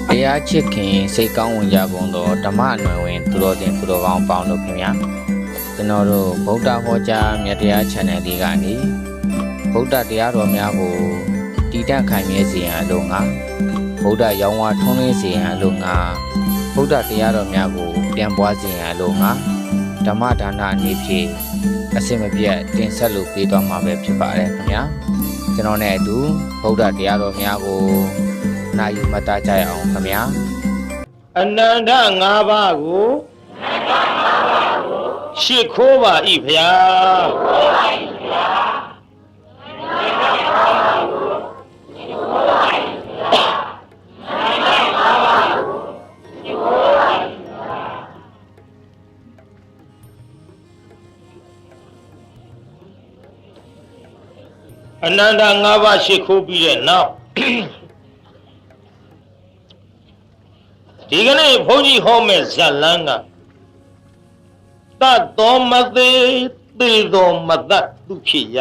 တရားချစ်ခင်စိတ်ကောင်းဝင်ကြကုန်သောဓမ္မအနွယ်ဝင်သူတော်တင်သူတော်ကောင်းပေါင်းတို့ခင်ဗျာကျွန်တော်တို့ဗုဒ္ဓဟောကြားမြတ်တရား channel လေးကနေဗုဒ္ဓတရားတော်များကိုတည်တံ့ခိုင်မြဲစေရန်အလို့ငါဗုဒ္ဓရောင်းဝါထွန်းလင်းစေရန်အလို့ငါဗုဒ္ဓတရားတော်များကိုပြန်ပွားစေရန်အလို့ငါဓမ္မဒါနအနေဖြင့်အစင်မပြတ်တင်ဆက်လို့ပေးသွားမှာပဲဖြစ်ပါတယ်ခင်ဗျာကျွန်တော်နဲ့အတူဗုဒ္ဓတရားတော်များကိုနာယူမတကြရအောင်ခင်ဗျာအနန္တ၅ပါးကိုရှစ်ခိုးပါ၏ဗျာအနန္တ၅ပါးရှစ်ခိုးပြီးတဲ့နောက်ဒီကနေ့ဘုန်းကြီးဟောမဲ့ဇာလန်းကတတ်တော်မသေးသေတော်မတတ်သူဖြစ်ရ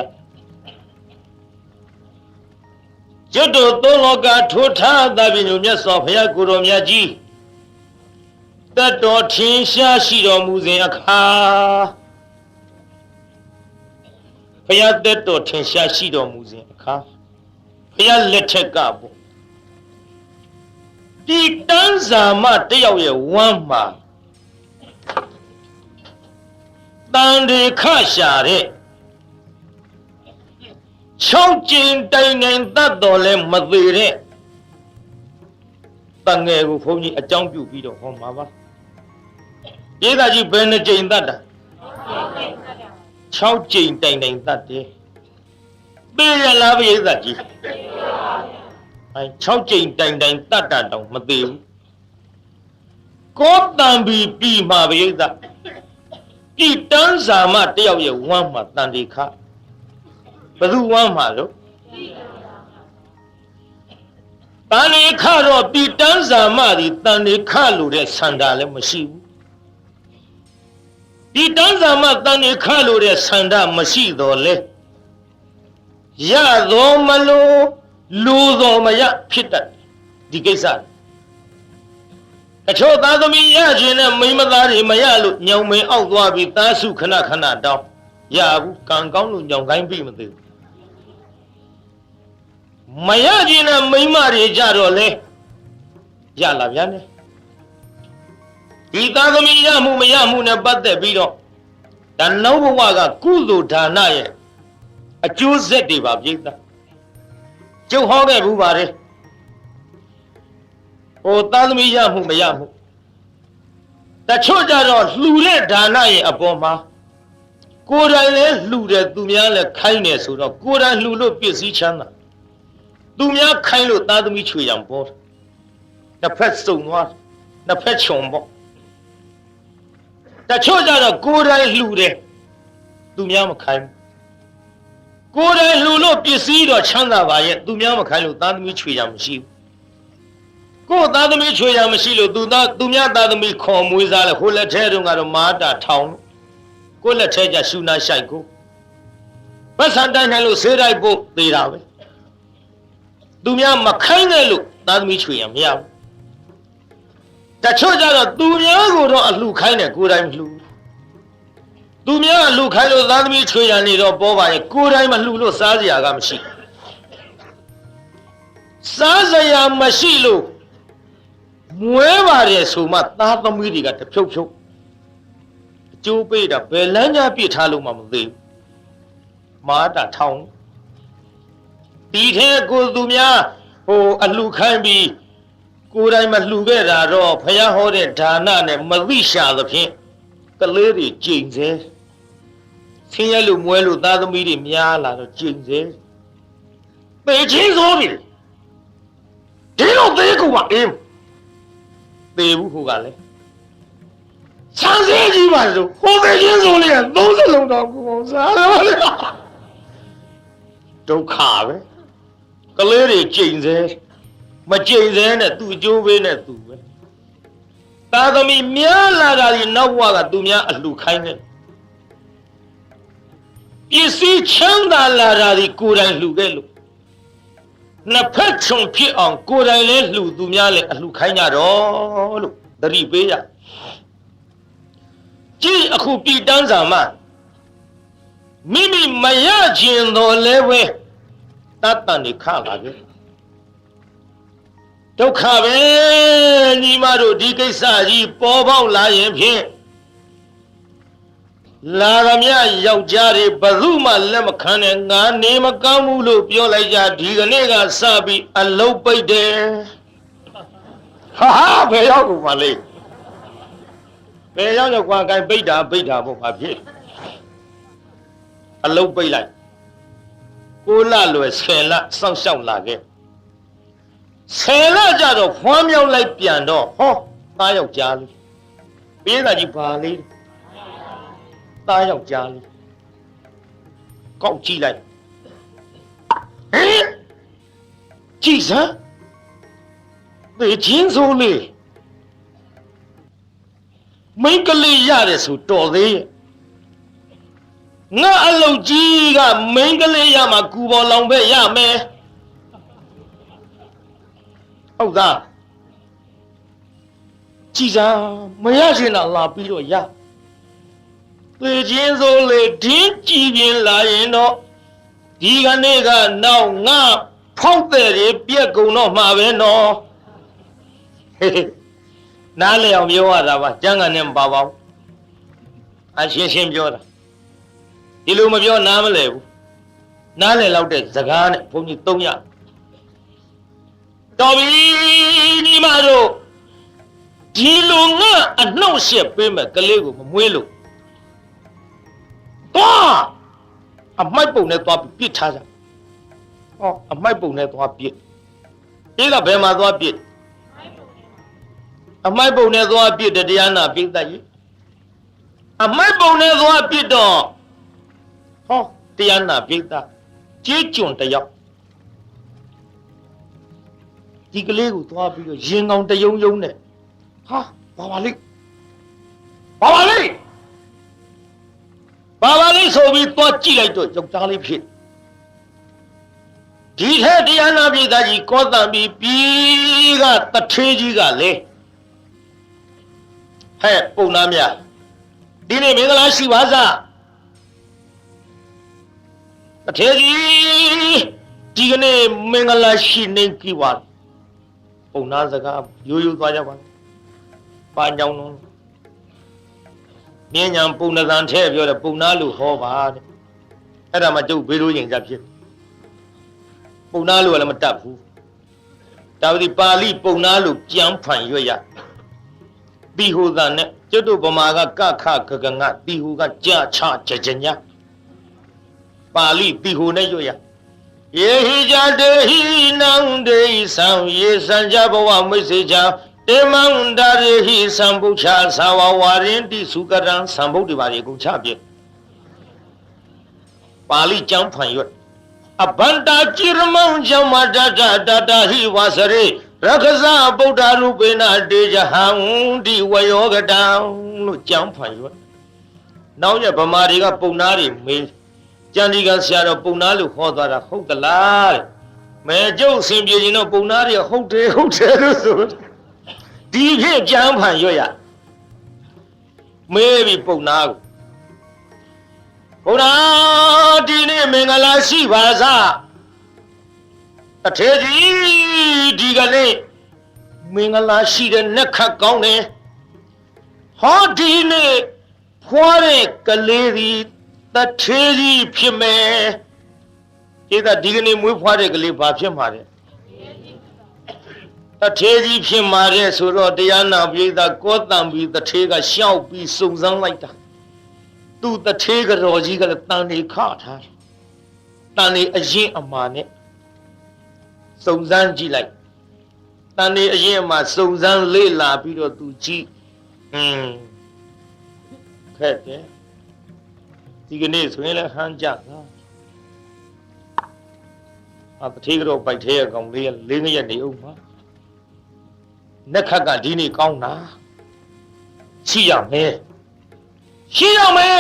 ကျွတ်တော်သုံးလောကထိုးထားသဖြင့်မြတ်စွာဘုရားကိုယ်တော်မြတ်ကြီးတတ်တော်ထင်ရှားရှိတော်မူစဉ်အခါဘုရားတတ်တော်ထင်ရှားရှိတော်မူစဉ်အခါဘုရားလက်ထက်ကပေါ့ဒီတန်းစာမတယောက်ရဲ့ဝမ်းမှာတန်တွေခရှာတဲ့6ကျင်းတိုင်တိုင်တတ်တော်လဲမသေးတဲ့တန်ငယ်ကိုဘုန်းကြီးအကြောင်းပြုပြီးတော့ဟောမှာပါရေးသားကြီးဘယ်နှကျင်းတတ်တာ6ကျင်းတိုင်တိုင်တတ်တယ်သိရလားဘရေးသားကြီး6ကျိန်တိုင်တိုင်တတ်တာတောင်မသေးဘူးကောတံဘီပြီးမှာပဲဣဒဤတန်းစာမတယောက်ရဲ့ဝမ်းမှာတန်ဒီခဘယ်သူဝမ်းမှာလို့တန်ဒီခတော့ဒီတန်းစာမဒီတန်ဒီခလို့တဲ့ဆန္ဒလည်းမရှိဘူးဒီတန်းစာမတန်ဒီခလို့တဲ့ဆန္ဒမရှိတော့လေရတော်မလို့လူတော်မရဖြစ်တတ်ဒီကိစ္စအချို့သားသမီးရခြင်းနဲ့မိန်းမသားတွေမရလို့ညောင်မင်းအောက်သွားပြီးသားစုခဏခဏတောင်းရဘူးကံကောင်းလို့ညောင်ကိုင်းပြီမသိဘူးမရခြင်းနဲ့မိန်းမတွေကြတော့လေရလာဗျာနဲ့ဒီသားသမီးရမှုမရမှုနဲ့ပတ်သက်ပြီးတော့ဒါနောက်ဘဝကကုသိုလ်ဒါနရဲ့အကျိုးဆက်တွေပါပြိတ္တာကျုပ်ဟောခဲ့ဘူးပါတယ်ဟိုသားသမီးရမှုမရမှုတချို့ကြတော့လှူတဲ့ဒါနရဲ့အပေါ်မှာကိုယ်တိုင်လည်းလှူတယ်သူများလည်းခိုင်းတယ်ဆိုတော့ကိုယ်တိုင်လှူလို့ပစ္စည်းချမ်းသာသူများခိုင်းလို့သားသမီးချွေရံပေါ်တစ်ဖက်စုံသွားနှစ်ဖက်ခြုံပေါ့တချို့ကြတော့ကိုယ်တိုင်လှူတယ်သူများမခိုင်းကိုယ်တိုင်လှူလို့ပစ္စည်းတော့ချမ်းသာပါရဲ့သူများမခိုင်းလို့သားသမီးချွေရမရှိဘူးကိုယ်သားသမီးချွေရမရှိလို့သူများသားသမီးခေါ်မွေးစားလဲဟိုလက်ထဲတုန်းကတော့မာတာထောင်ကိုယ်လက်ထဲကျရှူနာရှိုက်ကိုပတ်စံတိုင်းနိုင်လို့ဆေးတိုက်ဖို့သေးတာပဲသူများမခိုင်းနဲ့လို့သားသမီးချွေရမရဘူးတချို့ကြတော့သူများကိုတော့အလှခိုင်းတယ်ကိုယ်တိုင်လှူသူများလှူခိုင်းလို့သားသမီးချွေရနေတော့ပေါ်ပါရဲ့ကိုယ်တိုင်မလှူလို့စားစရာကမရှိစားစရာမရှိလို့မွဲပါတယ်ဆိုမှသားသမီးတွေကတဖြုတ်ဖြုတ်အကျိုးပေးတာဘယ်လမ်းကြားပြစ်ထားလို့မှမသိဘူးမာတာထောင်ဒီထဲကိုသူများဟိုအလှခိုင်းပြီးကိုယ်တိုင်မလှူခဲ့တာတော့ဘုရားဟောတဲ့ဒါနနဲ့မသိရှာသဖြင့်ကလေးတွေကြိမ်စေဆင်းရဲလို့မွဲလို့သားသမီးတွေများလာတော့ကျင့်စေပေချင်းစိုးပြီဒီလိုသေးကူပါအေးသေဘူးဟိုကလည်းဆန်းစည်းကြီးပါလို့ဟိုပေချင်းစိုးလေးက30လုံးတော့ကူအောင်စားတော့လေဒုက္ခပဲကလေးတွေကျင့်စေမကျင့်စေနဲ့သူ့အကျိုးပေးနဲ့သူပဲသားသမီးများလာတာဒီနောက်ဘဝကသူများအလှခိုင်းတယ်ပစ္စည်းချမ်းသာလာတာဒီကိုယ်တိုင်လှူခဲ့လို့ နှစ်ဖက်ချုံဖြစ်အောင်ကိုယ်တိုင်လဲလှူသူများလဲအလှခိုင်းကြတော့လို့သတိပေးရကြည့်အခုပြည်တန်းစာမှမိမိမရခြင်းတော်လဲပဲတတ်တန်နေခလာကြဒုက္ခပဲညီမတို့ဒီကိစ္စကြီးပေါ်ပေါက်လာရင်ဖြင့်လာရမြယောက်ျားတွေဘယ်သူမှလက်မခံနဲ့ငါနေမကောင်းဘူးလို့ပြောလိုက်ကြဒီကနေ့ကစပြီးအလုတ်ပိတ်တယ်ဟာဘယ်ရောက်ကုန်ပါလဲဘယ်ရောက်ကွာကိုင်ပိတ်တာပေါ့ဘာဖြစ်အလုတ်ပိတ်လိုက်6 လလွယ်10 လစောင့်ရှောက်လာခဲ့10 လကြတော့ဖွားမြောက်လိုက်ပြန်တော့ဟောသားယောက်ျားလေးပေးတာကြီးပါလေးသားယောက်ျားလေးကောက်ကြည့်လိုက်ဟင်ကြည့်စမ်းသေချင်းစိုးလေးမိန်းကလေးရတယ်ဆိုတော်သေးရဲ့ငါအလုတ်ကြီးကမိန်းကလေးရမှာကူပေါ်လောင်ပဲရမယ်ဟုတ်သားကြည်စားမရရှင်တော့လာပြီးတော့ရသေချင်းစိုးလေဒင်းကြည်ပြင်းလာရင်တော့ဒီကနေ့ကနောက်ငါဖောက်တဲ့တွေပြက်ကုန်တော့မှာပဲနော်နားလေအောင်ပြောရတာပါကျန်ကန်နဲ့မပါပါဘူးအရှင်းပြောတာဒီလိုမပြောနားမလဲဘူးနားလေလောက်တဲ့စကားနဲ့ဘုန်းကြီး3 ရတော်ပြီညီမတို့ဒီလိုငါအနှုတ်ရှက်ပေးမယ်ကလေးကိုမမွေးလို့တော့အမိုက်ပုံနဲ့သွားပြစ်ထားကြဟောအမိုက်ပုံနဲ့သွားပြစ်ဒီကဘယ်မှာသွားပြစ်အမိုက်ပုံနဲ့သွားပြစ်တရားနာပြိတ္တကြီးအမိုက်ပုံနဲ့သွားပြစ်တော့ဟောတရားနာပြိတ္တကြေးကျွန်တယောက်ဒီကလေးကိုသွားပြီးတော့ရင်ကောင်တယုံယုံနဲ့ဟာဘာပါလိဆိုပြီးသွားကြည့်လိုက်တော့ယောက်ျားလေးဖြစ်ဒီထက်တရားနာပြိတ္တကြီးကောတံပြီးပြီးကတထေးကြီးကလေဟဲ့ပုံနာမြဒီနေ့မင်္ဂလာရှိပါစားတထေးကြီးဒီကနေ့မင်္ဂလာရှိနေကြပါပုံနာစကားရိုးရိုးသွားကြပါပါညောင်းလုံးမြင်းညာပုံနဇန်ထဲပြောတယ်ပုံနာလို့ဟောပါတဲ့အဲ့ဒါမှကျုပ်ဘေးလိုရင်ကြဖြစ်ပုံနာလို့လည်းမတတ်ဘူးဒါပေမဲ့ပါဠိပုံနာလို့ကြံဖန်ရွရတိဟူသာနဲ့ကျွတ်တို့ဗမာကကခဂဂငတိဟူကကြာချကြညပါဠိတိဟူနဲ့ရွရယေဟိဇာတေဟိနံဒေသံယေစံကြဘဝမိစေချာတေမန္တရေဟိသံဗုချာသာဝဝရင်တိစုကရံသံဗုဒ္ဓဘာရေကုန်ချပြပါဠိကျမ်းဖန်ရွတ်အဘန္တာจิรမံဇမတတတတဟိဝစရေရခဇဗုဒ္ဓရူပေနတေဇဟံဒီဝယောဂတံလို့ကျမ်းဖန်ရွတ်နောက်ရဗမာတွေကပုံနာတွေမေးကျန်ဒီကဆရာတော်ပုံနာလို့ဟောသွားတာဟုတ်သလားတဲ့မဲကျုပ်အစဉ်ပြေရင်တော့ပုံနာတွေဟုတ်တယ်လို့ဆိုဒီဖြင့်ကြမ်းဖန်ရွတ်ရမေးပြီးပုံနာကိုဘုရားဒီနေ့မင်္ဂလာရှိပါစားအထေကြီးဒီကနေ့မင်္ဂလာရှိတဲ့နက်ခတ်ကောင်းတယ်ဟောဒီနေ့ဖွားတဲ့ကလေးဒီတထေကြီးဖြစ်မယ်ဒီကဒီကနေ့မွေးဖွားတဲ့ကလေးဘာဖြစ်မှာလဲတထေကြီးဖြစ်မှာတဲ့ဆိုတော့တရားနာပိဋကကောတံပြီးတထေကရှောက်ပြီးစုံစမ်းလိုက်တာသူတထေကတော်ကြီးကလည်းတန်နေခထားတယ်တန်နေအရင်အမှားနဲ့စုံစမ်းကြည့်လိုက်တန်နေအရင်အမှားစုံစမ်းလေ့လာပြီးတော့သူကြည့်ခက်တယ်ဒီကနေ့ဆိုရင်လည်းဟန်းကြတာတထေကတော်ပိုက်သေးရကောင်လေး4 ရက်နေအောင်ပါနက်ခတ်ကဒီနေ့ကောင်းတာရှိရမယ်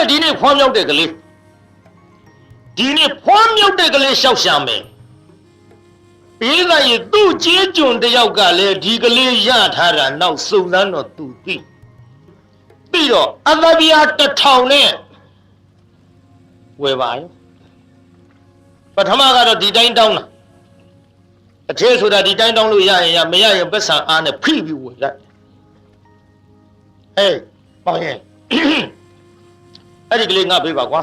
ဒီနေ့ဖွားမြောက်တဲ့ကလေးဒီနေ့ဖွားမြောက်တဲ့ကလေးရှောက်ရှာမယ် ပေးလိုက်ရင်သူ့ကျေးကျွန်တယောက်ကလည်းဒီကလေးရထားတာနောက်စုံစမ်းတော့သူသိပြီးတော့အသပြာ1000နဲ့ဝယ်ပါရောပထမကတော့ဒီတိုင်းတောင်းတာအသေးဆိုတာဒီတိုင်းတောင်းလို့ရရင်ရမရရင်ပတ်စံအားနဲ့ဖိပြီးဝယ်လိုက်ဟေးပေါင်းရင်အဲ့ဒီကလေးငါပေးပါကွာ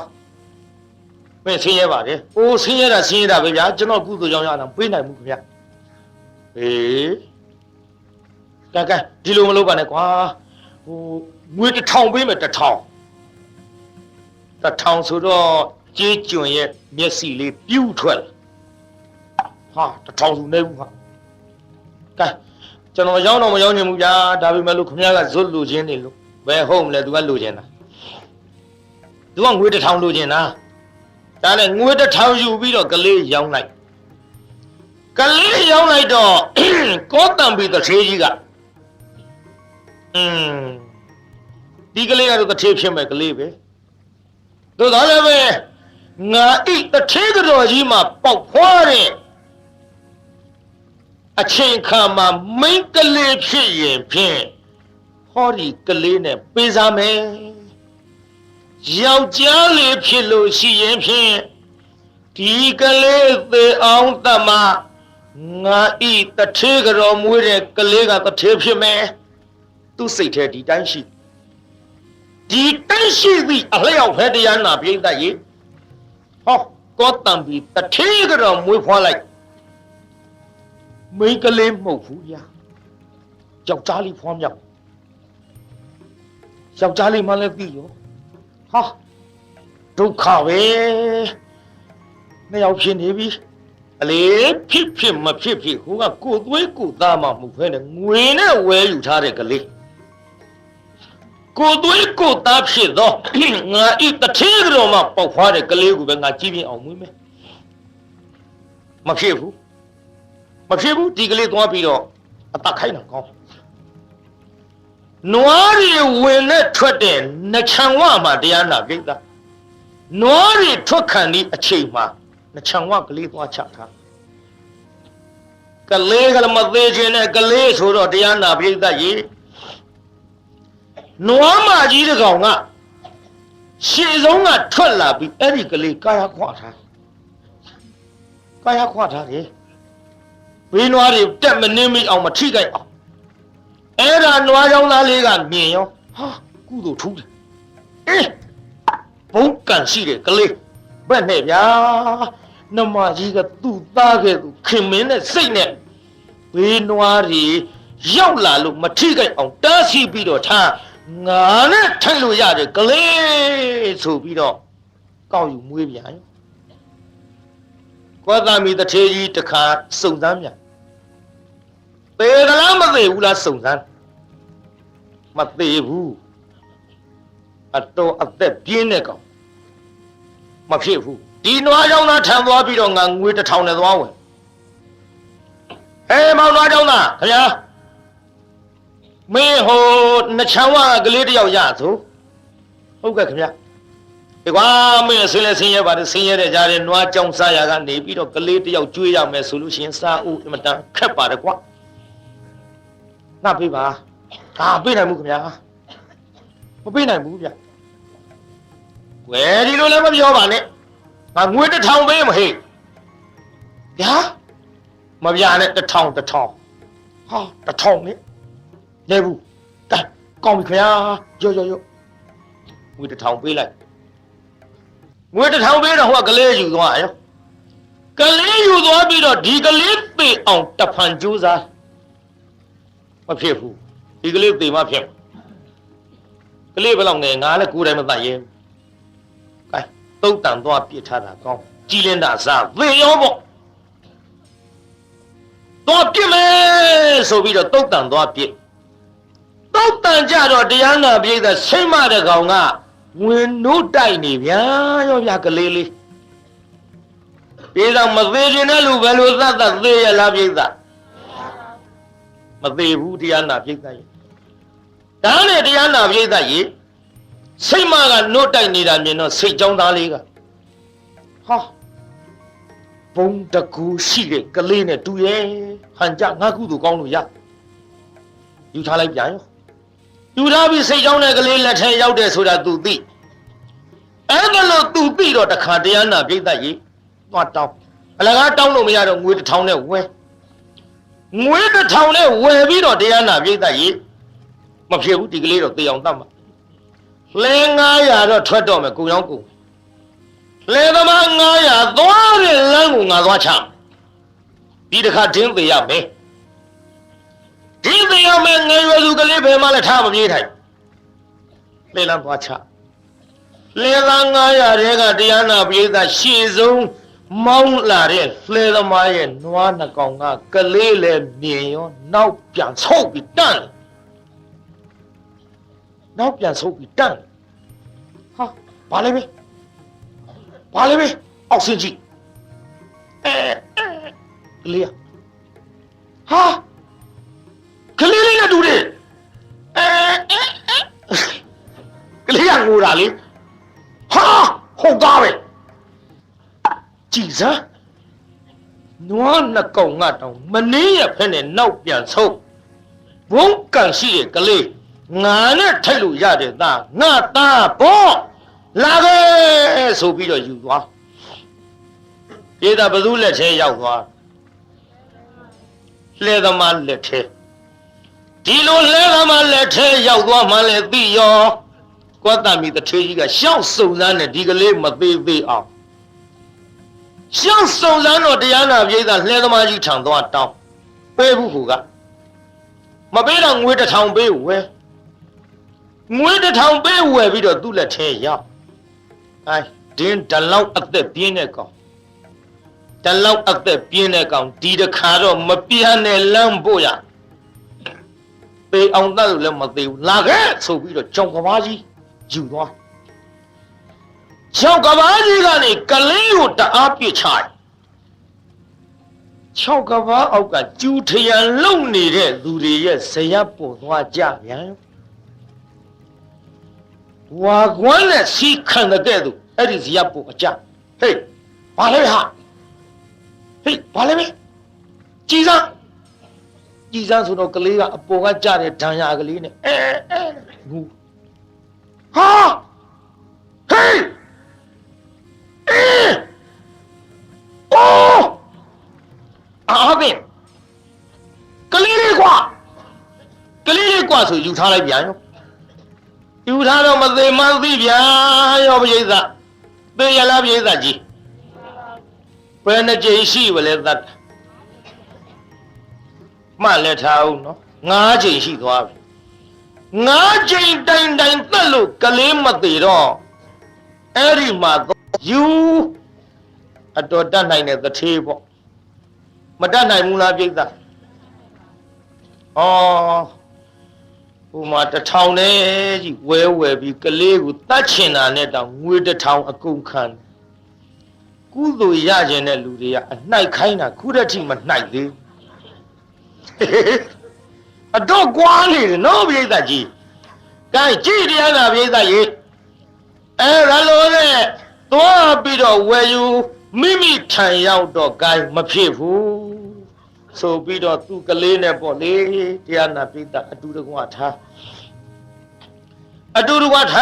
မင်းဆင်းရဲပါတယ်။အိုးဆင်းရဲတာပဲဗျာကျွန်တော်ကုသိုလ်ကြောင့်ရတာပေးနိုင်မှုခင်ဗျ။ဟေးကဲဒီလိုမလုပ်ပါနဲ့ကွာဟိုငွေ1000ပေးမယ်1000ဆိုတော့ကြေးကျွန်ရဲ့မျက်စိလေးပြူးထွက်လာဟာ1000စုနေဘူးဟာကဲကျွန်တော်ရောက်တော့မရောက်နိုင်ဘူးဗျာဒါပေမဲ့လို့ခင်ဗျားကဇွတ်လူချင်းနေလို့ဘယ်ဟုတ်မလဲ तू ကလူချင်းတာ तू ကငွေ1000လူချင်းတာဒါနဲ့ငွေ1000ယူပြီးတော့ကလေးရောင်းလိုက်တော့ကောတံပီတစ်သေးကြီးကဒီကလေးကတော့တစ်သေးဖြစ်မဲ့ကလေးပဲသို့တော်လည်းပဲငါဣတစ်သေးကတော်ကြီးမှာပေါက်ဖွားတဲ့အချိန်ခါမှာမိန်းကလေးဖြစ်ရင်ဖြင့်ဟောဒီကလေးနဲ့ပေးစားမယ်ယောက်ျားလေးဖြစ်လို့ရှိရင်ဖြင့်ဒီကလေးသေအောင်တမငါဤတထေးကြော်မွေးတဲ့ကလေးကတထေးဖြစ်မယ်သူစိတ်ထဲဒီတိုင်းရှိသည်အလျောက်ဖဲတရားနာပြိတ္တရေဟောကောတံပြီးတထေးကြော်မွေးဖွားလိုက်မိန်းကလေးမဟုတ်ဘူးဗျာယောက်ျားလေးဖွားမြောက်ယောက်ျားလေးမှလည်းပြီးရောဟာဒုက္ခပဲနှစ်ယောက်ဖြစ်နေပြီအလေဖြစ်မဖြစ်ဟိုကကိုသွေးကိုသားမှမဟုတ်ဖဲနဲ့ငွေနဲ့ဝဲယူထားတဲ့ကလေးကိုသွေးကိုသားဖြစ်တော့ငါဤတထေးကြော်မှပေါက်ဖွားတဲ့ကလေးကိုပဲငါကြည့်ပြအောင်မွေးမယ်မဖြစ်ဘူးဒီကလေးသွားပြီးတော့အတခိုင်းတာကောင်းနွားတွေဝင်နဲ့ထွက်တဲ့နှချံဝမှာတရားနာပြိတ္တာနွားတွေထွက်ခံဒီအချိန်မှာနှချံဝကလေးသွားချထားကလေးကလည်းမသေးခြင်းနဲ့ကလေးဆိုတော့တရားနာပြိတ္တာရေနွားမကြီးတကောင်ကရှေ့ဆုံးကထွက်လာပြီးအဲ့ဒီကလေးကာယခွာထားတယ်ဘေးနွားတွေတက်မနှင်းမိအောင်မထိခိုက်အောင်အဲ့ဒါနွားကြောင်းသားလေးကမြင်ရောဟာကုသိုလ်ထူးတယ်အေးဘုံကန်ရှိတယ်ကလေးဘက်နဲ့ဗျာနမကြီးကသူ့သားခဲ့သူခင်မင်းနဲ့စိတ်နဲ့ဘေးနွားတွေရောက်လာလို့မထိခိုက်အောင်တားဆီးပြီးတော့ထားငါနဲ့ထိုင်လို့ရတယ်ကလေးဆိုပြီးတော့ကောက်ယူမွေးပြန်ရောကောသမီတထေကြီးတခါစုံစမ်းပြန်သေကလားမသေးဘူးလားစုံစမ်းမသေးဘူးအတော်အသက်ပြင်းတဲ့ကောင်မဖြစ်ဘူးဒီနွားကြောင့်သာထံသွားပြီးတော့ငါငွေ1000နဲ့သွားဝင်ဟဲမောင်နွားကြောင့်သာခင်ဗျာမင်းဟိုနှချမ်းဝကလေးတယောက်ရဆိုဟုတ်ကဲ့ခင်ဗျာဒီကွာမင်းဆင်းလဲဆင်းရဲပါတယ်ဆင်းရဲတဲ့ကြားထဲနွားကြောင့်စားရကနေပြီးတော့ကလေးတယောက်ကျွေးရမယ်ဆိုလို့ရှိရင်စားဦးအမတန်ခက်ပါတယ်ကွာငါပေးပါဒါပေးနိုင်မှုခင်ဗျာမပေးနိုင်ဘူးဗျဝယ်ဒီလိုလည်းမပြောပါနဲ့ငါငွေ1000ပေးမဟေ့ဗျာမပြနဲ့1000ဟာ1000နဲ့လဲဘူးကောင်းပြီခင်ဗျာရောငွေ1000ပေးလိုက်ငွေ1000ပေးတော့ဟိုကလေးယူသွားရောကလေးယူသွားပြီးတော့ဒီကလေးပေအောင်တဖန်ကြိုးစားမဖြစ်ဘူးဒီကလေးပေမဖြစ်ကလေးဘယ်လောက်ငယ်ငါလည်းကိုယ်တိုင်မသိရဲကဲတုတ်တန်သွားပြစ်ထားတာကောင်းကြည်လင်းတာစားသေရောပေါ့တော့ပြစ်မယ်ဆိုပြီးတော့တုတ်တန်သွားပြစ်တုတ်တန်ကြတော့တရားနာပြိဿဆိတ်မတဲ့ကောင်ကဝင်နိုးတိုက်နေဗျာရောဗျာကလေးလေးပြေတော့မသေးခြင်းတဲ့လူဘယ်လိုသတ်သေးရလားပြိဿမသေးဘူးတရားနာပြိဿရေဒါနဲ့တရားနာပြိဿရေဆိတ်မကနိုးတိုက်နေတာမြင်တော့စိတ်ကြောင်းသားလေးကဟာ ဘုံတကူရှိတဲ့ကလေးနဲ့တူရဲ့ဟန်ကြငါကုသိုလ်ကောင်းလို့ရယူထားလိုက်ပြန်ရောယူထားပြီးစိတ်ကြောင်းတဲ့ကလေးလက်ထဲရောက်တယ်ဆိုတာ तू သိအဲ့ဒါလို့ तू သိတော့တခါတရားနာပြိတ္တကြီးသွားတောင်းအလကားတောင်းလို့မရတော့ငွေ1000နဲ့ဝယ်ငွေ1000နဲ့ဝယ်ပြီးတော့တရားနာပြိတ္တကြီးမဖြစ်ဘူးဒီကလေးတော့သေအောင်တတ်မှာလဲ900တော့ထွက်တော့မယ်ကိုရောင်းကိုလဲသမား900သွားတဲ့လမ်းကိုငါသွားချဒီတစ်ခါဒင်းသေးရမယ်ဒင်းသေးရမယ်ငယ်ရွယ်သူကလေးဘယ်မှလည်းထားမပြေးထိုင်လဲလမ်းသွားချလဲသား900တဲကတရားနာပြေးတာရှေ့ဆုံးမောင်းလာတဲ့လဲသမားရဲ့နွားနှကောင်ကကလေးလည်းမြင်ရောနောက်ပြန်ဆုပ်ပြီးတန့်နောက်ပြန်ဆုပ်ပြီးတန့်ဟာဘာလဲပဲဘာလဲပဲအောက်ဆင်းကြည့်ကလေးဟာကလေးလေးနဲ့တူတယ်ကလေးကငိုတာလေဟာဟုတ်သားပဲကြည်စမ်းနွားနှကောင်ငါတောင်မနှင်းရဖက်နဲ့နောက်ပြန်ဆုပ်ဘုံကန်ရှိတဲ့ကလေးငါနဲ့ထိုက်လို့ရတဲ့သားငါသားဘောလာခဲ့ဆိုပြီးတော့ယူသွားပြေးတာဘသူလက်ထဲရောက်သွားလှဲသမားလက်ထဲဒီလိုလှဲသမားလက်ထဲရောက်သွားမှလည်းသိရောကွာတမီတထေးကြီးကရှောက်စုံစမ်းနဲ့ဒီကလေးမသေးသေးအောင်ရှောက်စုံစမ်းတော့တရားနာပြေးတာလှဲသမားကြီးထံသွားတောင်းပေးဘူးကမပေးတော့ငွေ1000ပေးဝယ်ငွေ1000ပေးဝယ်ပြီးတော့သူ့လက်ထဲရောက်အဲဒင်းတလောက်အသက်ပြင်းတဲ့ကောင်တလောက်အသက်ပြင်းတဲ့ကောင်ဒီတခါတော့မပြန်နဲ့လမ်းဖို့ရပေအောင်တတ်လို့လည်းမသေးဘူးလာခဲ့ဆိုပြီးတော့ကြောင်ကဘာကြီးယူသွားကြောင်ကဘာကြီးကနေကလေးကိုတအားပြစ်ချတယ်6ကဘာအောက်ကကျူထရန်လုံနေတဲ့လူတွေရဲ့ဇရပ်ပေါ်သွားကြပြန်ဝါကွမ်းနဲ့စီခံတဲ့သူအဲ့ဒီဇရပ်ပေါ်အကြဟေးဘာလဲဟာဟေးဘာလဲမင်းကြည်စမ်းဆိုတော့ကလေးကအပေါ်ကကြတဲ့ဒဏ်ရာကလေးနဲ့ငူဟာဟေးအိုးအားဖြင့်ကလေးလေးကွာဆိုယူထားလိုက်ပြန်ရောယူထားတော့မသေးမှန်းသိပြန်ရောပရိသတ်သေရလားပရိသတ်ကြီးဘယ်နှကြိမ်ရှိပါလဲသတ်မှလည်းထားအောင်နော်9ကြိမ်ရှိသွားပြီ9ကြိမ်တိုင်သက်လို့ကလေးမသေးတော့အဲ့ဒီမှာယူအတော်တတ်နိုင်တဲ့တထေးပေါ့မတတ်နိုင်ဘူးလားပြိဿဩဟိုမှာ1000နဲ့ကြီးဝဲပြီးကလေးကိုတတ်ချင်တာနဲ့တောင်ငွေ1000အကုန်ခံကုသိုလ်ရခြင်းတဲ့လူတွေကအနှိုက်ခိုင်းတာခုတည်းထိမနှိုက်သေးအတော့ကွာနေတယ်နော်ပြိဿကြီးကဲကြည့်တရားနာပြိဿကြီးအဲ့ဒါလို့နဲ့သွားပြီးတော့ဝယ်ယူမိမိထံရောက်တော့ဂိုင်းမဖြစ်ဘူးဆိုပြီးတော့သူကလေးနဲ့ပေါ့လေတရားနာပိတအတူတကွထား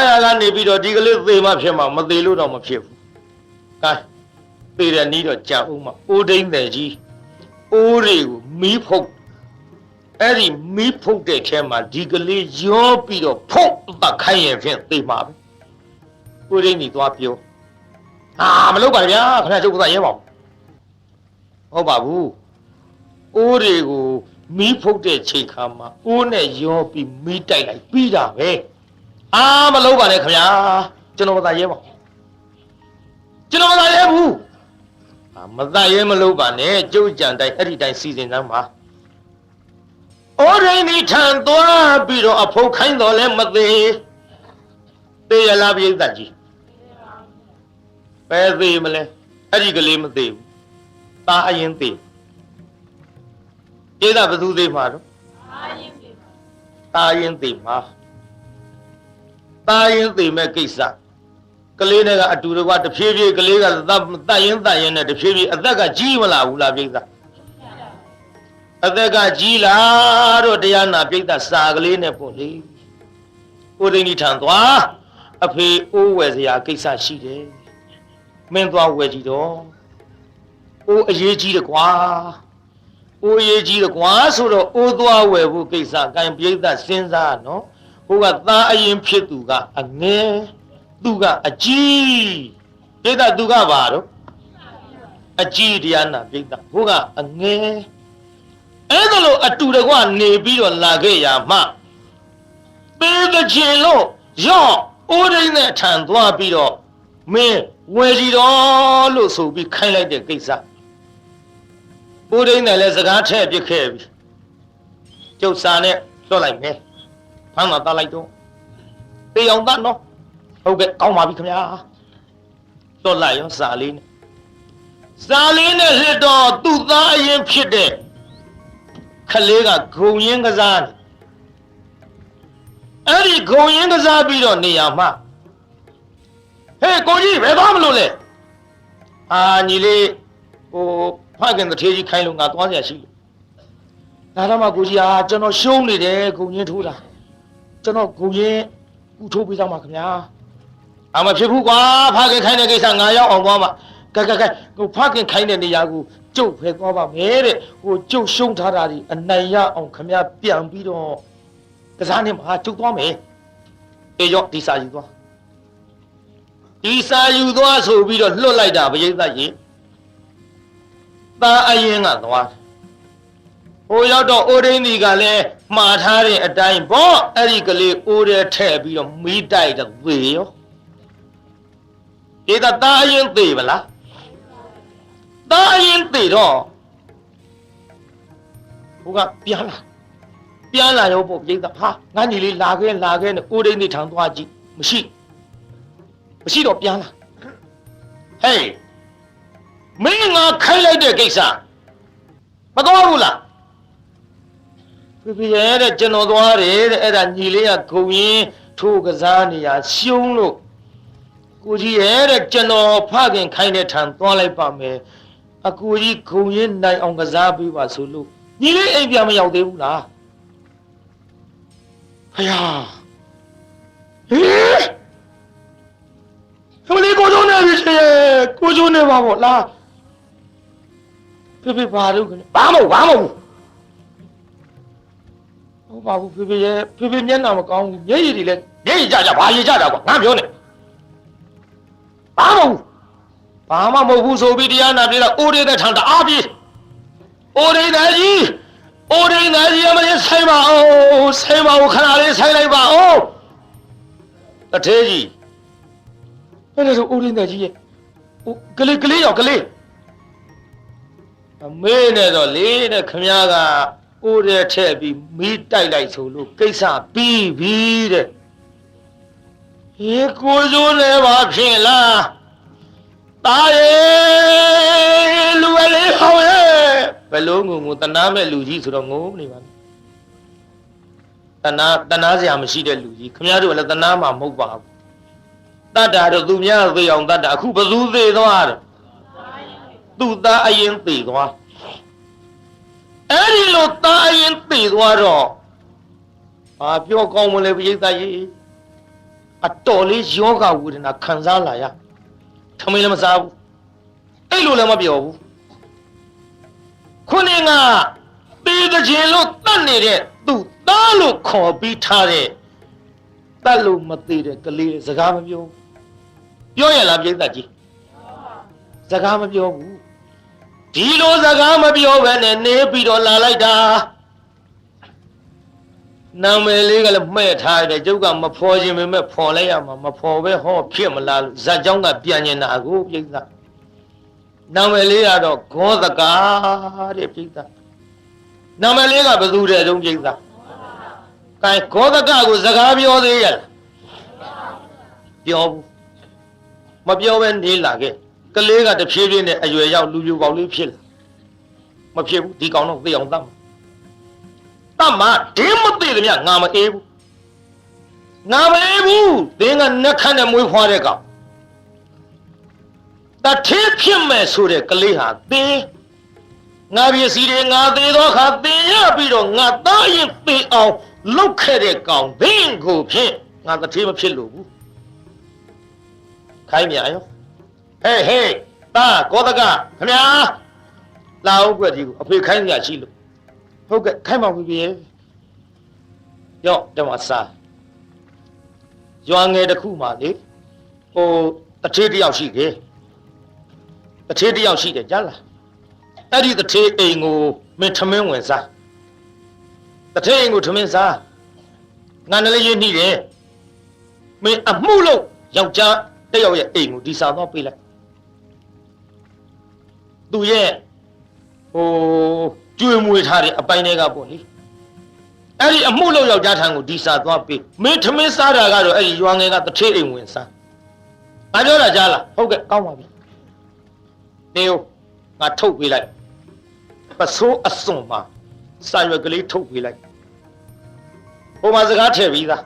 ရကနေပြီးတော့ဒီကလေးသေမှဖြစ်မှာမသေးလို့တော့မဖြစ်ဘူးကဲသေတဲ့နီးတော့ကြာဦးမှာအိုးဒိမ့်တယ်ကြီးအိုးတွေကိုမီးဖုတ်အဲ့ဒီမီးဖုတ်တဲ့ထဲမှာဒီကလေးရောပြီးတော့ဖုတ်အပတ်ခိုင်းရင်ဖြင့်သေမှာပဲအိုးဒိမ့်ကြီးသွားပြောမလုပ်ပါနဲ့ဗျာခဏကျုပ်ကရဲပါဟုတ်ပါဘူးအိုးတွေကိုမီးဖုတ်တဲ့ချိန်ခါမှာအိုးနဲ့ရောပြီးမီးတိုက်လိုက်ပြီးတာပဲမလုပ်ပါနဲ့ခင်ဗျာကျွန်တော်မသာရဲပါကျွန်တော်မသာရဲဘူးမသာရဲမလုပ်ပါနဲ့ကျုပ်ကြံတိုင်းအဲ့ဒီတိုင်းစီစဉ်သမ်းပါအိုးရင်းဒီထံသွားပြီးတော့အဖုတ်ခိုင်းတော်လဲမသေးသေးရလားပြိဿကြီးပဲသေးမလဲအဲ့ဒီကလေးမသေးဘူးသားအရင်သေးပြိဿဘသူသေးမှာတော့သားရင်သေးမှာသားရင်သေးမဲ့ကိစ္စ ကလေးနဲ့ကအတူတကွတဖြည်းဖြည်းကလေးကတတ်ရင်နဲ့တဖြည်းဖြည်းအသက်ကကြီးမလာဘူးလားပြိဿအသက်ကကြီးလာတော့တရားနာပြိဿစာကလေးနဲ့ပေါ့လေကိုဒိန်ဒီထံသွားအဖေအိုးဝယ်စရာကိစ္စရှိတယ်မင်းသွားဝယ်ကြည့်တော့အိုးအရေးကြီးတယ်ကွာအိုးအရေးကြီးတယ်ကွာဆိုတော့အိုးသွားဝယ်ဖို့ကိစ္စကံပြိဿစဉ်းစားနော်ဟိုကသားအရင်ဖြစ်သူကအငယ်သူကအကြီးပြိဿသူကပါတော့အကြီးတရားနာပြိဿဟိုကအငယ်အဲ့ဒါလို့အတူတကွနေပြီးတော့လာခဲ့ရမှပေးတဲ့ချင်းလို့ရော့အိုးဒိန်နဲ့ထံသွားပြီးတော့မင်းဝယ်ကြည့်တော့လို့ဆိုပြီးခိုင်းလိုက်တဲ့ကိစ္စအိုးဒိန်နဲ့လည်းစကားထည့်ပြစ်ခဲ့ပြီကျုပ်စာနဲ့လွှတ်လိုက်မယ်ဖမ်းမှာတတ်လိုက်တော့တေးအောင်တတ်နော်ဟုတ်ကဲ့ကောင်းပါပြီခင်ဗျာလွှတ်လိုက်ရောစာလေးနဲ့လှစ်တော့သူ့သားအရင်ဖြစ်တဲ့ခလေးကဂုံရင်းကစားတယ်အဲ့ဒီဂုံရင်းကစားပြီးတော့နေရမှာဟေးကိုကြီးဘယ်သွားမလို့လဲညီလေးဟိုဖခင်တထေးကြီးခိုင်းလို့ငါသွားเสียရှိလို့ဒါတော့မှကိုကြီးကျွန်တော်ရှုံးနေတယ်ဂုံရင်းထိုးတာကျွန်တော်ဂုံရင်းကူထိုးပေးတော့မှာခင်ဗျာမဖြစ်ဘူးကွာဖခင်ခိုင်းတဲ့ကိစ္စငါရောက်အောင်သွားမှာကဲဟိုဖခင်ခိုင်းတဲ့နေရာကိုကျုပ်ဖယ်သွားပါမယ်တဲ့ဟိုကျုပ်ရှုံးထားတာဒီအနိုင်ရအောင်ခင်ဗျာပြန်ပြီးတော့ကစားနေမှာကျုပ်သွားမယ်အေးရောဒီစာယူသွားဆိုပြီးတော့လွတ်လိုက်တာပရိသတ်ကြီးသားအရင်ကသွားဟိုရောက်တော့အိုဒိန်းဒီကလည်းမှားထားတဲ့အတိုင်းပေါ့အဲ့ဒီကလေးအိုးတဲ့ထည့်ပြီးတော့မီးတိုက်တော့သေရောဒီသားအရင်သေပါလားသားအရင်သေတော့ဟိုကပြန်လာရောပေါ့ပြိဿဟာငါညီလေးလာခဲ့နဲ့အိုးဒိန်းဒီထံသွားကြည့်မရှိတော့ပြန်လာဟေးမင်းငါခိုင်းလိုက်တဲ့ကိစ္စမသွားဘူးလားပြရဲ့တဲ့ကျွန်တော်သွားတယ်တဲ့အဲ့ဒါညီလေးကဂုံရင်းထိုးကစားနေရရှုံးလို့ကိုကြီးရဲ့တဲ့ကျွန်တော်ဖခင်ခိုင်းတဲ့ထံသွားလိုက်ပါမယ်အကိုကြီးဂုံရင်းနိုင်အောင်ကစားပေးပါဆိုလို့ညီလေးအိမ်ပြန်မရောက်သေးဘူးလားဖယားဟေးမလေးကိုကျိုးနေပြီရှင်ကိုကျိုးနေပါဗောလားဖေဘာလို့ခနဲ့ဘာမဟုတ်ဟုတ်ပါဘူးဖေရဲ့ဖေမျက်နှာမကောင်းဘူးမျက်ရည်တွေလည်းမျက်ရည်ကြဘာရည်ကြတာကွာငါပြောနေဘာမှမဟုတ်ဘူးဆိုပြီးတရားနာပြေးတော့အိုးတဲ့ထံတအားပြေးအိုးတဲ့ကြီးအမလေးဆိုင်ပါဦးခဏလေးဆိုင်လိုက်ပါဦးတထေးကြီးအဲ့ဒါဆိုအိုးရင်းတဲ့ကြီးရဲ့ကလေးရောအမေနဲ့တော့လေးနဲ့ခမည်းကအိုးတဲ့ထည့်ပြီးမီးတိုက်လိုက်ဆိုလို့ကိစ္စပြီးပြီတဲ့ဟေးကိုကျိုးလည်းပါဖြစ်လားတာရဲ့လူလေးဟောရဲ့ဘယ်လိုငုံတနာမဲ့လူကြီးဆိုတော့ငုံနေပါနဲ့တနာစရာမရှိတဲ့လူကြီးခမည်းတို့လည်းတနာမှာမဟုတ်ပါဘူးတတ်တာတော့သူများသေအောင်တတ်တာအခုဘသူသေသွားတယ်သူသားအရင်သေသွားအဲ့ဒီလိုသားအရင်သေသွားတော့ပြောကောင်းမလဲပရိသတ်ကြီးအတော်လေးယောဂဝေဒနာခံစားလာရထမင်းလည်းမစားဘူးအဲ့လိုလည်းမပြောဘူးခုနေကသေတဲ့ခြင်းလို့တတ်နေတဲ့သူသားလို့ခေါ်ပြီးထားတဲ့တတ်လို့မသေးတဲ့ကလေးစကားမပြောပြောရလားပြိဿကြီးစကားမပြောဘူးဒီလိုစကားမပြောဘဲနဲ့နေပြီးတော့လာလိုက်တာနာမည်လေးကလည်းမှဲ့ထားတယ်ကျုပ်ကမဖော်ခြင်းပဲမဲ့ဖော်လိုက်ရမှာမဖော်ပဲဟောဖြစ်မလားဇက်ကြောင်းကပြန်နေတာကိုပြိဿနာမည်လေးကတော့ဂောသကာတဲ့ပြိဿနာမည်လေးကဘယ်သူတဲ့တုံးပြိဿကဲဂောသကကိုစကားပြောသေးရလားပြောဘူးမပြောပဲနေလာခဲ့ကလေးကတဖြည်းဖြည်းနဲ့အရွယ်ရောက်လူပြူပေါက်လေးဖြစ်လာမဖြစ်ဘူးဒီကောင်တော့သိအောင်တတ်မှာဒင်းမသိတယ်မြငါမအေးဘူးသင်ကနှက်ခမ်းနဲ့မွေးဖွားတဲ့ကောင် တထေးဖြစ်မဲ့ဆိုတဲ့ကလေးဟာသင်ငါပစ္စည်းတွေငါသေးသောအခါသင်ရပြီးတော့ငါသားရင်သိအောင်လုပ်ခဲ့တဲ့ကောင်သင်ကိုဖြင့်ငါတထေးမဖြစ်လို့ဘူးခိုင်းမြာရောဟေးဟေးတာကောတကခင်ဗျာလာအောင်ကွက်ကြီးကိုအဖေခိုင်းမြာရှိလို့ဟုတ်ကဲ့ခိုင်းပါပြီပြေရော့တမစားရွာငယ်တစ်ခုမှလေဟိုတထေးတယောက်ရှိတယ်တထေးတယောက်ရှိတယ်ကြားလားအဲ့ဒီတထေးအိမ်ကိုမင်းထမင်းဝင်စားတထေးအိမ်ကိုထမင်းစားငါနဲ့လည်းရင်းနှီးတယ်မင်းအမှုလို့ယောက်ျားတယောက်ရဲ့အိမ်ကိုဒီစားတော့ပေးလိုက်သူရဲ့ဟိုကျွေးမွေးထားတဲ့အပိုင်းတွေကပေါ့လေအဲ့ဒီအမှုလို့ယောက်ျားထံကိုဒီစားသွားပေးမင်းထမင်းစားတာကတော့အဲ့ဒီရွာငယ်ကတထေးအိမ်ဝင်စားငါပြောတာကြားလားဟုတ်ကဲ့ကောင်းပါပြီနေဦးငါထုတ်ပေးလိုက်ပစိုးအစွန်မှာစာရွက်ကလေးထုတ်ပေးလိုက်ဟိုမှာစကားထည့်ပြီးသား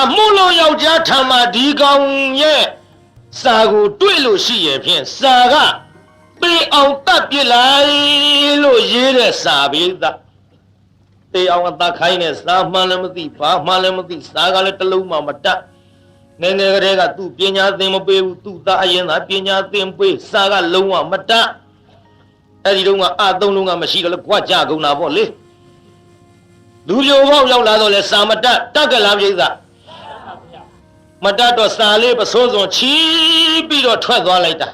အမှုလို့ယောက်ျားထံမှာဒီကောင်ရဲ့စာကိုတွေ့လို့ရှိရင်ဖြင့်စာကပေးအောင်တတ်ပြလိုက်လို့ရေးတဲ့စာပေးသားပေးအောင်အသက်ခိုင်းတဲ့စာမှန်လည်းမသိဘာမှလည်းမသိစာကလည်းတစ်လုံးမှမတတ်ငယ်ငယ်ကလေးကသူ့ပညာသင်မပေးဘူးသူ့သားအရင်သာပညာသင်ပေးစာကလုံးဝမတတ်အဲ့ဒီတော့ကအသုံးလုံးကမရှိတော့လေကြွကြကုန်တာပေါ့လေလူပြိုပေါက်ရောက်လာတော့လေစာမတတ်တတ်ကြလားပြိဿမတတ်တော့စာလေးပစိုးစုံချီးပြီးတော့ထွက်သွားလိုက်တာ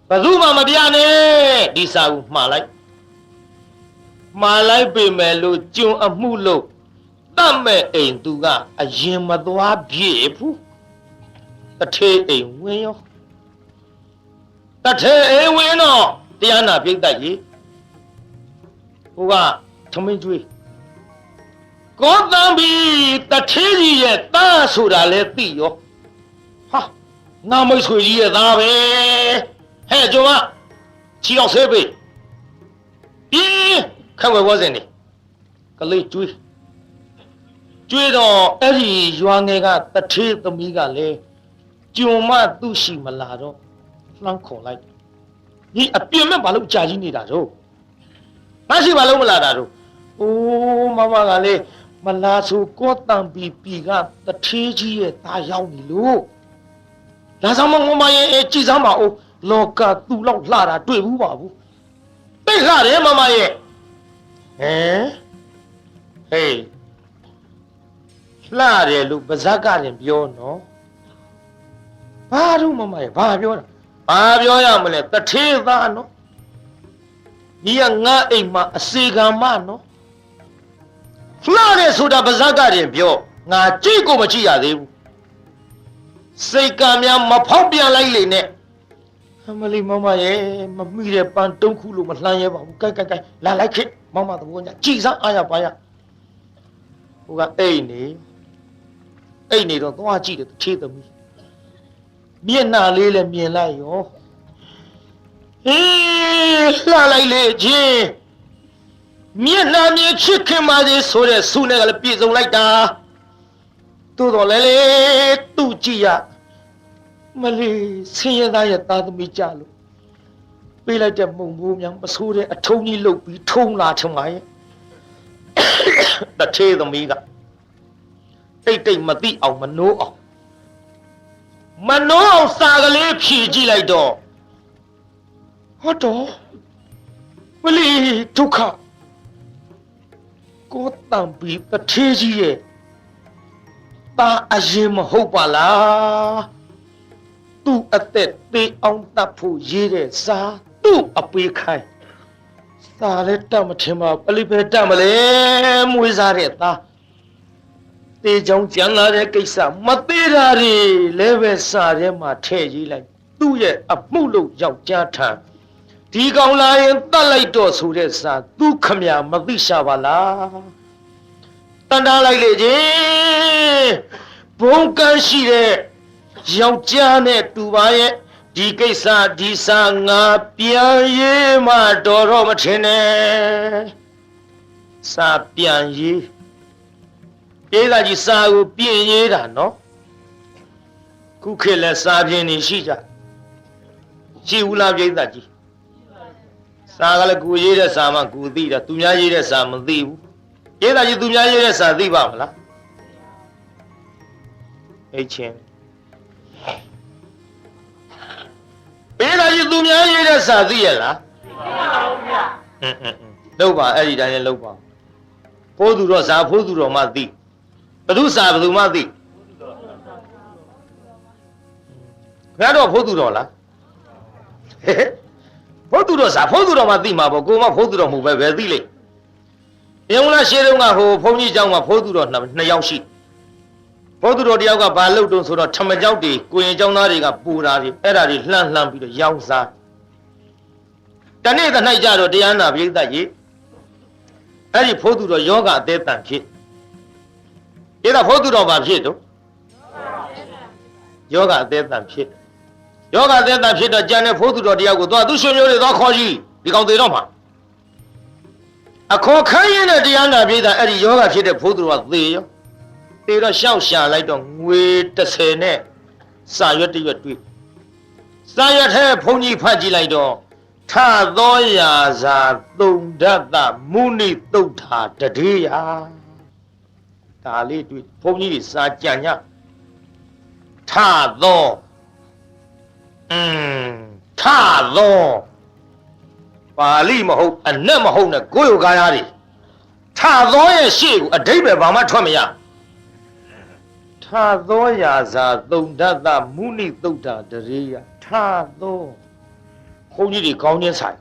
ဘယ်သူမှမပြနဲ့ဒီစာကိုမှားလိုက်ပေမဲ့လို့ကျွန်းအမှုလို့တတ်မဲ့အိမ်သူကအရင်မသွားပြေဘူးတထေးအိမ်ဝင်ရောတထေးအိမ်ဝင်တော့တရားနာပြိတ္တကြီးဟိုကထမင်းကျွေးကောတံဘီတထေးကြီးရဲ့သားဆိုတာလဲသိရောဟာနာမိတ်ဆွေကြီးရဲ့သားပဲဟဲ့ကျော်မချီအောင်ဆေးပေးပြေးခက်ဝဲဝဲစင်နေကလေးကျွေးတော့အဲ့ဒီရွာငယ်ကတထေးသမီးကလည်းကျုံမသူ့ရှိမလာတော့လှမ်းခေါ်လိုက်ဒီအပြင်းမဲ့ဘာလို့ကြာကြီးနေတာတော့မရှိဘာလို့မလာတာတော့အိုးမမကလည်းမလာဆိုကောတံပီကတထေးကြီးရဲ့သားရောက်နေလို့ဒါဆောင်မမရဲ့ကြည်စမ်းပါဦးလောကသူ့လောက်လှတာတွေ့ဘူးပါဘူးတိတ်လှတယ်မမရဲ့ဟမ်ဟေးလှတယ်လို့ပါဇက်ကရင်ပြောနော်ဘာလို့မမရဲ့ဘာပြောတာဘာပြောရမလဲတထေးသားနော်ဒီကငါအိမ်မှာအစေခံမနော်လှတယ်ဆိုတာပါဇက်ကရင်ပြောငါကြည့်ကိုမကြည့်ရသေးဘူးစိတ်ကများမဖောက်ပြန်လိုက်လေနဲ့အမလီမမရဲ့မမိတဲ့ပန်းတုံးခုလို့မလှမ်းရဲပါဘူးကဲလာလိုက်ခေမမသဘောညာကြည်စမ်းအားရပါရဟိုကအိတ်နေတော့သွားကြည့်တယ်တထေးသမီးမျက်နှာလေးလည်းမြင်လိုက်ရောဟေးလှလိုက်လေချင်းမျက်နှာမြင်ချစ်ခင်ပါစေဆိုတဲ့ဆုနဲ့ကလည်းပြေဆုံးလိုက်တာသို့တော်လည်းသူ့ကြည့်ရမလေးဆင်းရဲသားရဲ့သားသမီးကြလို့ပေးလိုက်တဲ့မုံမိုးများမဆိုးတဲ့အထုံးကြီးလုတ်ပြီးထုံးလာထင်ပါရဲ့တထေးသမီးကတိတ်မသိအောင်မနိုးအောင်စာကလေးဖြည့်ကြည့်လိုက်တော့ဟုတ်တော့မလီဒုက္ခကိုတံပီတထေးကြီးရဲ့တာအရင်မဟုတ်ပါလားသူ့အသက်သေးအောင်တတ်ဖို့ရေးတဲ့စာသူ့အပေးခိုင်းစာလည်းတတ်မထင်ပါဘယ်လိုပဲတတ်မလဲမွေးစားတဲ့သားတေးချောင်းကျန်လာတဲ့ကိစ္စမသေးတာတွေလည်းပဲစာထဲမှာထည့်ရေးလိုက်သူ့ရဲ့အမှုလို့ယောက်ျားထံဒီကောင်လာရင်တတ်လိုက်တော့ဆိုတဲ့စာသူခမရမသိရှာပါလားတန်တားလိုက်လေချင်းဘုံကန်းရှိတဲ့ယောက်ျားနဲ့တူပါရဲ့ဒီကိစ္စဒီစာငါပြန်ရေးမှတော့မထင်နဲ့စာပြန်ရေးဧကကြီးစာကိုပြင်ရေးတာနော် ခုခေတ်လဲစာပြင်နေရှိကြရှိဦးလားပြိဿကြီးစာကလည်းကိုရေးတဲ့စာမှကိုသိတာသူများရေးတဲ့စာမသိဘူးပြိဿကြီးသူများရေးတဲ့စာသိပါမလားအဲ့ချင်းပြိဿကြီးသူများရေးတဲ့စာသိရလားသိပါဘူးဗျလုပ်ပါအဲ့ဒီတိုင်းလည်းလုပ်ပါဖိုးသူတော်စာဖိုးသူတော်မှသိဘသူစာဘသူမှသိငါတော့ဖိုးသူတော်လားဖိုးသူတော်စာဖိုးသူတော်မှသိမှာပေါ့ကိုမဖိုးသူတော်မဟုတ်ပဲဘယ်သိလိမ့်ဘယ်လားရှေးတုန်းကဟိုဘုန်းကြီးเจ้าမှာဖိုးသူတော်နှစ်ယောက်ရှိဖိုးသူတော်တယောက်ကဘာလုပ်တုံးဆိုတော့ထမကြောက်တွေကိုရင်เจ้าသားတွေကပူတာတွေအဲ့ဒါတွေလှမ်းပြီးတော့ရောင်းစားတနေ့တ၌ကြတော့တရားနာပြိဿကြီးအဲ့ဒီဖိုးသူတော်ယောဂအသေးတန်ဖြစ်အဲ့ဒါဖိုးသူတော်ဘာဖြစ်တော့ယောဂအသေးတန်ဖြစ်ယောဂသက်တာဖြစ်တော့ကြံတဲ့ဖိုးသူတော်တယောက်ကိုသွားသူရှင်မျိုးတွေသွားခေါ်ကြည့်ဒီကောင်သေးတော့မှာအခေါ်ခိုင်းရင်တဲ့တရားနာပြည်သားအဲ့ဒီယောဂဖြစ်တဲ့ဖိုးသူတော်ကသေရောသေတော့ရှောက်ရှာလိုက်တော့ငွေ30နဲ့စာရွက်တရွက်တွေ့စာရွက်ထဲဘုန်းကြီးဖတ်ကြည့်လိုက်တော့ထသောရာဇာသုံဒတ္တမုနိတုဋ္ဌာတတိယဒါလေးတွေ့ဘုန်းကြီးတွေစာကြံညထသောထသောပါဠိမဟုတ်အနက်မဟုတ်နဲ့ကိုယ်ကားရတယ်ထသောရဲ့ရှေ့ကိုအဓိပ္ပာယ်ဘာမှထွက်မရထသောရာဇာသုံဒတ္တမုနိသုဒ္ဓတရေယထသောဘုန်းကြီးတွေကောင်းချင်းဆိုင်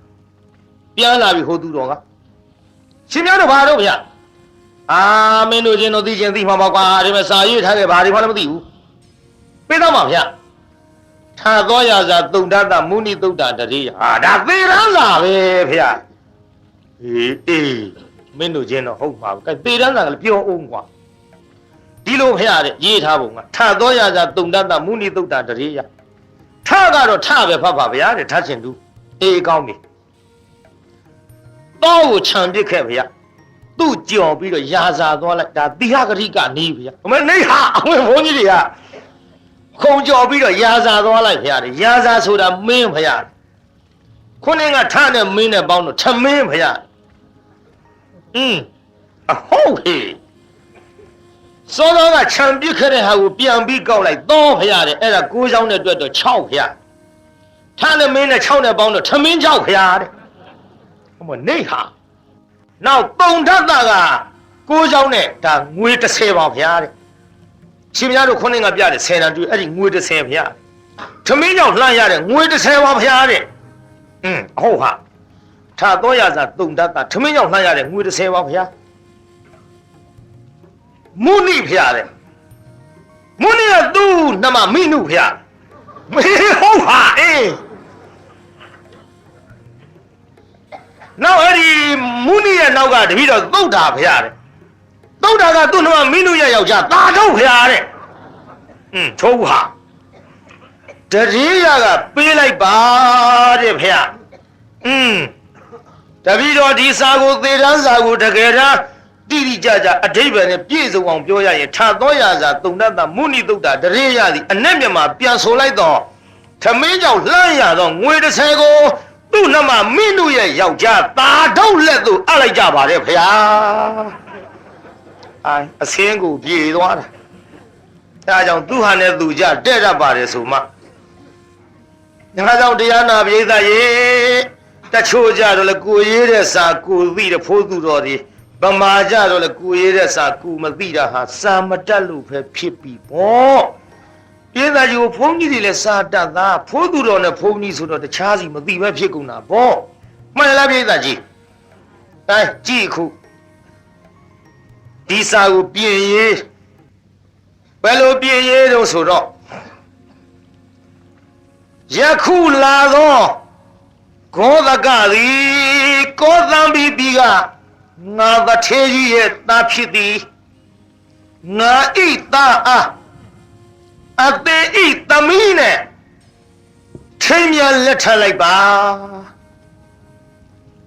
ပြန်လာပြီဟိုသူတော်ကရှင်များတို့ဘာတော့ဗျအာမင်းတို့ချင်းတို့သိချင်းသိမှာပေါ့ကွာဒီမှာစာရေးထားခဲ့ဘာတွေမှလည်းမသိဘူးပြေးတော့မှာဗျထသောရာဇာသုံဒတ္တမုနိသုဒ္ဓတရေယဟာဒါသေရန်လာပဲဗျအေးမင်းတို့ချင်းတော့ဟုတ်ပါဘူးကဲသေရန်လာကလည်းပြောအောင်ကွာဒီလိုဖရတဲ့ရေးထားပုံကထသောရာဇာသုံဒတ္တမုနိသုဒ္ဓတရေယထကတော့ထပဲဖတ်ပါဗျာတဲ့ထချင်သူအေးကောင်းပြီတော့ကိုခြံပစ်ခဲ့ဗျာသူ့ကြော်ပြီးတော့ရာဇာသွားလိုက်ဒါတိဟဂရိကနေဗျာအမေနေဟာအဝင်ဘုန်းကြီးတွေကခုံကြော်ပြီးတော့ရာဇာသွားလိုက်ဗျာတဲ့ရာဇာဆိုတာမင်းဗျာခုနကထနဲ့မင်းနဲ့ပေါင်းတော့ထမင်းဗျာအဟုတ်ဟေးစောစောကခြံပစ်ခဲ့တဲ့ဟာကိုပြန်ပြီးကောက်လိုက်တော့ဖရတယ်အဲ့ဒါ9ချောင်းနဲ့တွက်တော့6ဖရထားနဲ့မင်းနဲ့6နဲ့ပေါင်းတော့ထမင်း6ဖရတဲ့ဟိုမနေဟာနောက်တုံထပ်တာက9ချောင်းနဲ့ဒါငွေ30ပါဖရတဲ့ရှင်များတို့ခုနကပြတဲ့10တန်တွေ့အဲ့ဒီငွေ30ဖရထမင်းကြောင့်လှမ်းရတဲ့ငွေ30ပါဖရတဲ့ဟုတ်ဟာထားတော့ရစာတုံထပ်တာထမင်းကြောင့်လှမ်းရတဲ့ငွေ30ပါဖရမုနိဖျားတယ်မုနိကသူ့နှမမိနုဖျားမေဟုတ်ဟာအေးနောက်အဲ့ဒီမုနိရဲ့နောက်ကတပည့်တော်သုဒ္ဓါဖျားတယ်သုဒ္ဓါကသူ့နှမမိနုရဲ့ယောက်ျားတာထုတ်ဖျားတဲ့ထိုးဟာတရေရကပေးလိုက်ပါတဲ့ဖျားတပည့်တော်ဒီစာကိုသေတန်းစာကိုတကယ်တမ်းတိတိကျကျအဓိပ္ပာယ်နဲ့ပြည့်စုံအောင်ပြောရရင်ထသောရာဇာသုံဒတ္တမုနိသုဒ္ဓတရေယသည်အနက်မြမှာပြန်ဆိုလိုက်တော့ထမင်းကြောင့်လှမ်းရတော့ငွေ30ကိုသူ့နှမမိနုရဲ့ယောက်ျားတာထုတ်လက်သို့အပ်လိုက်ကြပါတယ်ဖေဟာအစင်းကိုပြေသွားတာအဲဒါကြောင့်သူ့ဟာနဲ့သူကြတဲ့ရပါတယ်ဆိုမှငါကြောင့်တရားနာပိဋကရေတချို့ကြတော့လေကိုရေးတဲ့စာကိုသိတဲ့ဖိုးသူတော်တွေဗမာကြတော့လေကိုရေးတဲ့စာကိုမသိတာဟာစာမတတ်လို့ပဲဖြစ်ပြီပေါ့ပြည်သားကြီးကိုဘုန်းကြီးတွေလည်းစာတတ်သားဖိုးသူတော်နဲ့ဘုန်းကြီးဆိုတော့တခြားစီမသိပဲဖြစ်ကုန်တာပေါ့မှန်လားပြည်သားကြီးကြည့်ခုဒီစာကိုပြင်ရေးဘယ်လိုပြင်ရေးတော့ဆိုတော့ယခုလာသောဂောသကသည်ကောသံဘီပီကငါတထေကြီးရဲ့သားဖြစ်သည်ငါဤသားအားအသေးဤသမီးနဲ့ထိမ်းမြလက်ထပ်လိုက်ပါ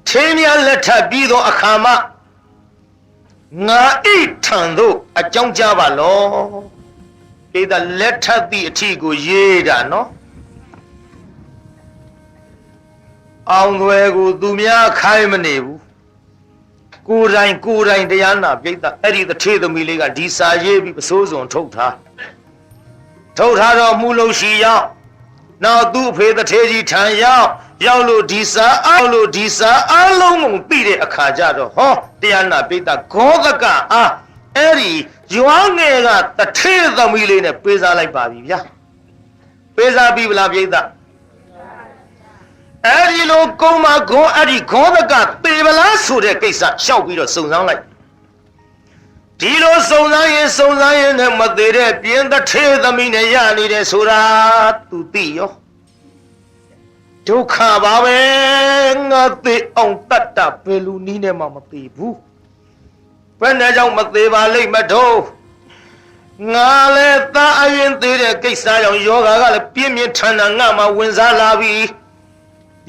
ထိမ်းမြလက်ထပ်ပြီးတော့အခါမှငါဤထံသို့အကြောင်းကြားပါလော ပိဒါလက်ထပ်သည့်အထီကိုရေးတာနော်အောင်ွယ်ကိုသူများခိုင်းမနေဘူးကိုယ်တိုင်တရားနာပိဒါအဲ့ဒီတထေသမီးလေးကဒီစာရေးပြီးပစိုးစုံထုတ်ထားတော့မှုလို့ရှိရောက်နောက်သူ့အဖေတထေကြီးထံရောက်လို့ဒီစာအားလုံးကိုပြီးတဲ့အခါကျတော့ဟောတရားနာပိဒါဂောသကအားအဲ့ဒီရွာငယ်ကတထေသမီးလေးနဲ့ပေးစားလိုက်ပါပြီဗျာပေးစားပြီဗလားပိဒါအဲ့ဒီလိုကုန်းမဂောအဲ့ဒီဂောသကပေဗလားဆိုတဲ့ကိစ္စရှောက်ပြီးတော့စုံစမ်းလိုက်ဒီလိုစုံစမ်းရင်နဲ့မသေးတဲ့ပြင်းတထေသမီးနဲ့ရနေတယ်ဆိုတာသူသိရောဒုက္ခပါပဲငါသိအောင်တတ်တာဘယ်လူနည်းနဲ့မှမသိဘူးဘယ်နဲ့ကြောင့်မသေးပါလိမ့်မတော့ငါလည်းသားအရင်သေးတဲ့ကိစ္စကြောင့်ယောဂကလည်းပြင်းထန်ငါမှဝင်စားလာပြီ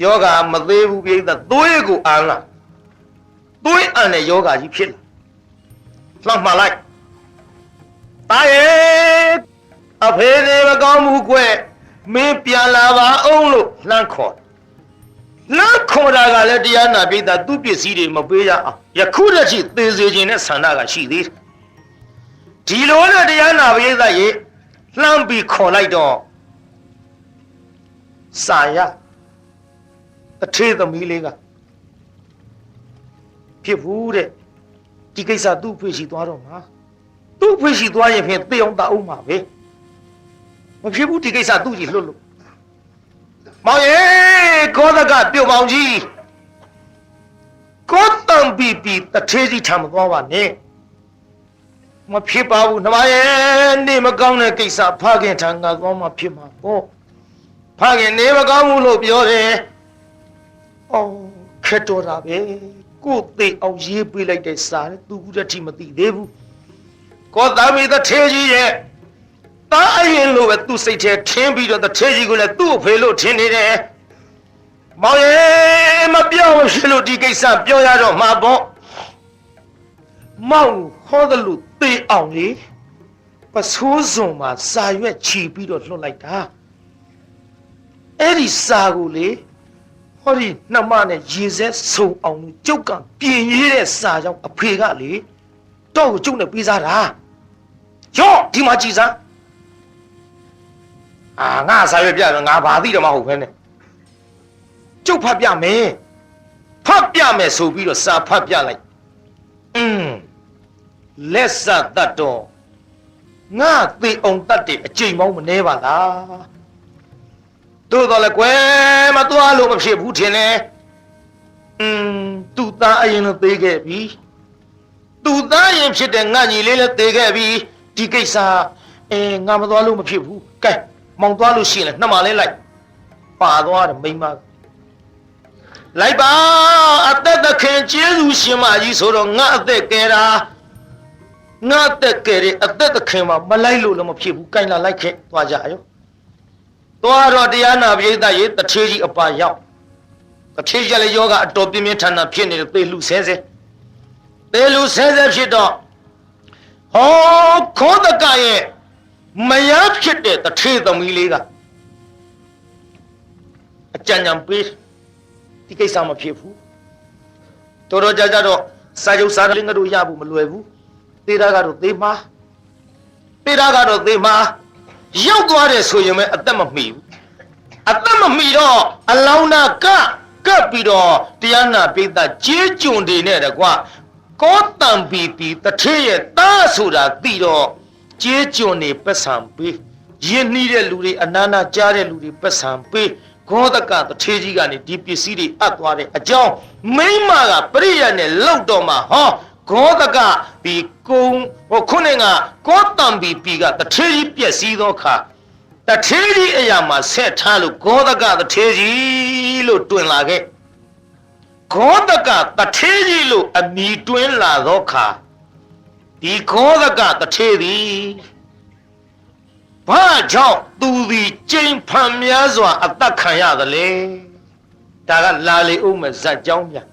ယောဂမသေးဘူးပြိဿသွေးကိုအာလာသွေးအန်တဲ့ယောဂကြီးဖြစ်လာလှမ်းမှလိုက်တာရဲ့အဖေနေမကောင်းဘူးကွမင်းပြန်လာပါအောင်လို့လှမ်းခေါ်တာကလည်းတရားနာပိဒါသူ့ပစ္စည်းတွေမပေးရအောင်ယခုတည်းရှိသေစေခြင်းနဲ့ဆန္ဒကရှိသေးတယ်ဒီလိုနဲ့တရားနာပိဒါရေလှမ်းပြီးခေါ်လိုက်တော့စာရတထေသမီးလေးကဖြစ်ဘူးတဲ့ဒီကိစ္စသူ့ဖေရှိသွားတော့မှာသူ့ဖေရှိသွားရင်ဖြင့်သေအောင်တအောင်မှာပဲမဖြစ်ဘူးဒီကိစ္စသူ့ကြီးလွတ်လို့မောင်ရေကောသကပြုတ်ပေါင်းကြီးကောတံပီပီတထေကြီးထံမသွားပါနဲ့မဖြစ်ပါဘူးနှမရေနေမကောင်းတဲ့ကိစ္စဖခင်ထံကသွားမှဖြစ်မှာပေါ့ဖခင်နေမကောင်းဘူးလို့ပြောတယ်အော်ခက်တော်တာပဲကိုသိအောင်ရေးပေးလိုက်တဲ့စာနဲ့သူကတည်းကမသိသေးဘူးကောသမီတထေကြီးရဲ့တားအရင်လိုပဲသူ့စိတ်ထဲထင်းပြီးတော့တထေကြီးကိုလည်းသူ့အဖေလို့ထင်နေတယ်မောင်ရေမပြောင်းဖြစ်လို့ဒီကိစ္စပြောရတော့မှာပေါ့မောင်ဟောတယ်လို့သိအောင်လေပစိုးစုံမှာစာရွက်ချီပြီးတော့လွှတ်လိုက်တာအဲ့ဒီစာကိုလေဟောဒီနှမနဲ့ရေစဲဆုံအောင်ကျုပ်ကပြင်ရေးတဲ့စာကြောင့်အဖေကလေတော့ကိုကျုပ်နဲ့ပေးစားတာရောဒီမှာကြည်စားငါစာရွက်ပြတော့ငါဘာသိတော့မဟုတ်ဘဲနဲ့ကျုပ်ဖတ်ပြမယ်ဆိုပြီးတော့စာဖတ်ပြလိုက်လက်စတတ်တော့ငါသေအောင်တတ်တဲ့အချိန်ပေါင်းမနှဲပါလားတို့တော့လေကွယ်မသွားလို့မဖြစ်ဘူးထင်တယ်သူ့သားအရင်လို့သေးခဲ့ပြီသူ့သားရင်ဖြစ်တဲ့ငါညီလေးလည်းသေးခဲ့ပြီဒီကိစ္စငါမသွားလို့မဖြစ်ဘူးကဲမောင်သွားလို့ရှိရင်လည်းနှမလေးလိုက်ပါသွားတယ်မိမလိုက်ပါအသက်သခင်ကျေးဇူးရှင်မကြီးဆိုတော့ငါအသက်ကယ်တာငါအသက်ကယ်တဲ့အသက်သခင်မှာမလိုက်လို့လည်းမဖြစ်ဘူးကိုင်လာလိုက်ခဲ့သွားကြရောသွားတော့တရားနာပိဋကရေတထေကြီးအပါရောက်တထေကြီးလည်းယောဂအတော်ပြင်းပြင်းထန်ထန်ဖြစ်နေတယ်သေလူဆဲဖြစ်တော့ဟောခောသကရဲ့မယားဖြစ်တဲ့တထေသမီးလေးကအကြံဉာဏ်ပေးဒီကိစ္စမဖြစ်ဘူးတော်ကြတော့စာချုပ်စာလေးငါတို့ရဖို့မလွယ်ဘူးသေတာကတော့သေမှာရောက်သွားတယ်ဆိုရင်ပဲအသက်မမီဘူးအသက်မမီတော့အလောင်းနာကပ်ပြီးတော့တရားနာပိဋကကြေးကျွန်တွေနဲ့တကွကောတံပီပီတထေရဲ့သားဆိုတာသိတော့ကြေးကျွန်တွေပတ်စံပေးရင်းနှီးတဲ့လူတွေအနာနာကြားတဲ့လူတွေပတ်စံပေးဂောသကတထေကြီးကနေဒီပစ္စည်းတွေအပ်သွားတဲ့အကြောင်းမိမကပရိယတ်နဲ့လောက်တော့မှဟောဂောသကဒီကုံခုနှစ်ကကောတံပီပီကတထေကြီးပြည့်စည်သောခါတထေကြီးအရာမှာဆက်ထားလို့ဂောသကတထေကြီးလို့တွင်လာခဲ့ဂောသကတထေကြီးလို့အမည်တွင်လာသောခါဒီဂောသကတထေသည်ဘာကြောင့်သူသည်ကျိန်ဖန်များစွာအသက်ခံရသလဲဒါကလာလေဦးမယ်ဇက်ကြောင်းပြန်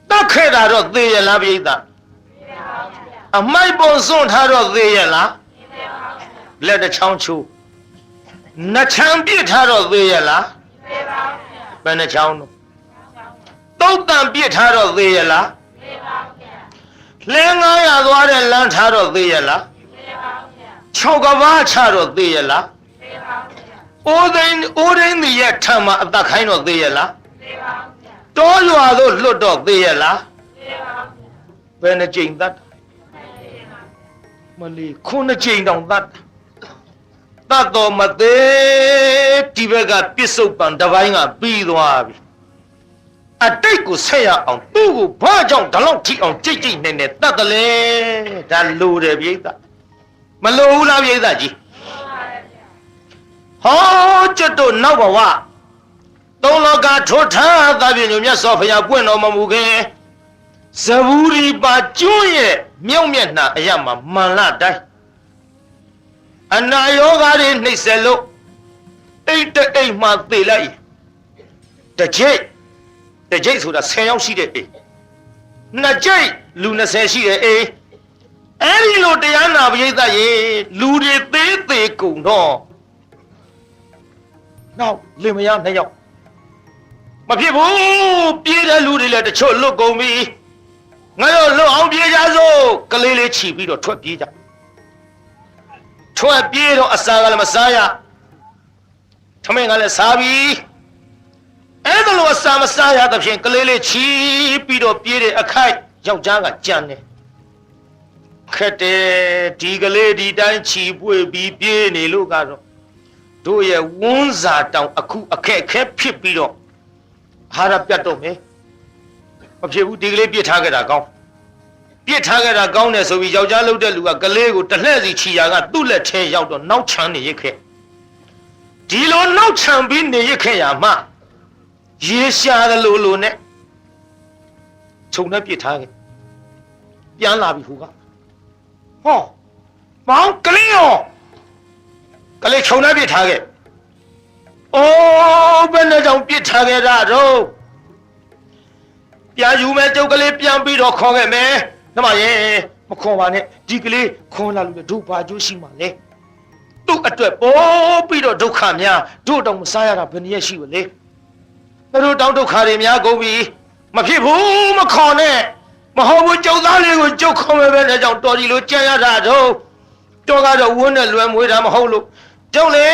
တက်ခဲ့တာတော့သေရလားပြိဿအမိုက်ပုံစွန့်ထားတော့သေရလား လက်တစ်ချောင်းချိုးနှချမ်းပြစ်ထားတော့သေးရလားဘယ်နှချောင်းတော့တုတ်တန်ပြစ်ထားတော့သေးရလားလင်း900သွားတဲ့လမ်းထားတော့သေးရလား6 ကဘာချတော့သေးရလားအိုးသိန်းဒီရဲ့ထံမှာအသက်ခိုင်းတော့သေးရလားတောရွာတို့လွတ်တော့သေးရလားဘယ်နှကြိမ်သတ်မလီ9ကြိမ်တောင်သတ်တတ်တော်မသေးဒီဘက်ကပြစ္ဆုတ်ပံတစ်ပိုင်းကပြီးသွားပြီအတိတ်ကိုဆက်ရအောင်သူ့ကိုဘာကြောင့်ဒီလောက်ထိအောင်ကြိတ်နေတတ်တယ်လေဒါလိုတယ်ပြိဿမလိုဘူးလားပြိဿကြီးဟောကျွတ်တို့နောက်ဘဝသုံးလောကထိုးထားသဖြင့်မြတ်စွာဘုရားပွင့်တော်မမူခင်ဇဗူရီပါကျွန်းရဲ့မြောက်မျက်နှာအရမှာမှန်လတိုင်းအနာယောဂါတွေနှိမ့်ဆက်လို့အိတ်မှသေလိုက်တကြိတ်ဆိုတာ10ယောက်ရှိတဲ့အိမ်နှစ်ကြိတ်လူ20ရှိတဲ့အိမ်အဲ့ဒီလိုတရားနာပရိသတ်ရေလူတွေသေးကုန်တော့နောက်လင်မယား2ယောက်မဖြစ်ဘူးပြေးတဲ့လူတွေလည်းတချို့လွတ်ကုန်ပြီငါတို့လွတ်အောင်ပြေးကြစို့ကလေးလေးချီပြီးတော့ထွက်ပြေးကြထွက်ပြေးတော့အစာကလည်းမစားရထမင်းကလည်းစားပြီအဲ့ဒါလိုအစာမစားရတဲ့ဖြင့်ကလေးလေးချီပြီးတော့ပြေးတဲ့အခိုက်ယောက်ျားကကြံတယ်ခက်တယ်ဒီကလေးဒီတိုင်းချီပွေပြီးပြေးနေလို့ကတော့တို့ရဲ့ဝန်းစာတောင်အခုအခက်ဖြစ်ပြီးတော့ဟာရပြတ်တော့မယ်မဖြစ်ဘူးဒီကလေးပြစ်ထားခဲ့တာကောင်းပြစ်ထားခဲ့တာကောင်းတယ်ဆိုပြီးယောက်ျားလုပ်တဲ့လူကကလေးကိုတလှည့်စီချီရာကသူ့လက်ထဲရောက်တော့နောက်ချမ်းနေရခဲ့ဒီလိုနောက်ချမ်းပြီးနေရခဲ့ရမှရေရှာတယ်လို့နဲ့ခြုံနဲ့ပြစ်ထားခဲ့ပြန်လာပြီဟိုကဟောမောင်ကလေးရောကလေးခြုံနဲ့ပြစ်ထားခဲ့အိုးဘယ်နဲ့ကြောင့်ပြစ်ထားခဲ့တာတော့ပြန်ယူမယ်ကျုပ်ကလေးပြန်ပြီးတော့ခေါ်ခဲ့မယ်။ဒါမှရဲ့မခေါ်ပါနဲ့ဒီကလေးခေါ်လာလို့ဒုဘာကျိုးရှိမှာလေ။သူ့အတွက်ပိုးပြီးတော့ဒုက္ခများတို့တောင်မစားရတာဘယ်နည်းရှိဘူးလေ။တို့တောင်ဒုက္ခတွေများကုန်ပြီမဖြစ်ဘူးမခေါ်နဲ့မဟုတ်ဘူးကျုပ်သားလေးကိုကျုပ်ခေါ်မယ်ပဲနဲ့ကြောင့်တော်ဒီလိုကြံရတာတော့ကတော့ဝန်းနဲ့လွယ်မွေးတာမဟုတ်လို့ကျုပ်လေ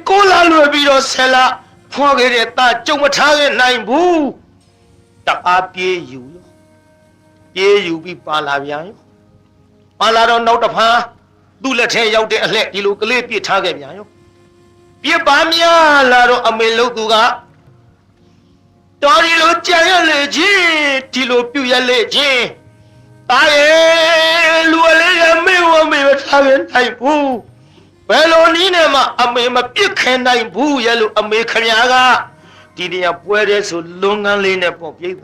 ကိုလာလွယ်ပြီးတော့ဆယ်လာဖွာခဲ့တဲ့သားကျုံမထားခဲ့နိုင်ဘူးတအားပြေးယူပြီးပါလာပြန်ရောပါလာတော့နောက်တစ်ဖန်သူ့လက်ထဲရောက်တဲ့အလှဲ့ဒီလိုကလေးပြစ်ထားခဲ့ပြန်ရောပြစ်ပါများလာတော့အမေလို့သူကတော်ဒီလိုကြံရလေချင်းဒီလိုပြုတ်ရလေချင်းတာရဲ့လူအလေးရမေဝမေထားခဲ့နိုင်ဘူးဘယ်လိုနည်းနဲ့မှအမေမပြစ်ခဲနိုင်ဘူးရဲ့လို့အမေခမကဒီနေရာပွဲတဲ့ဆိုလွန်ငန်းလေးနဲ့ပေါ့ပြိဿ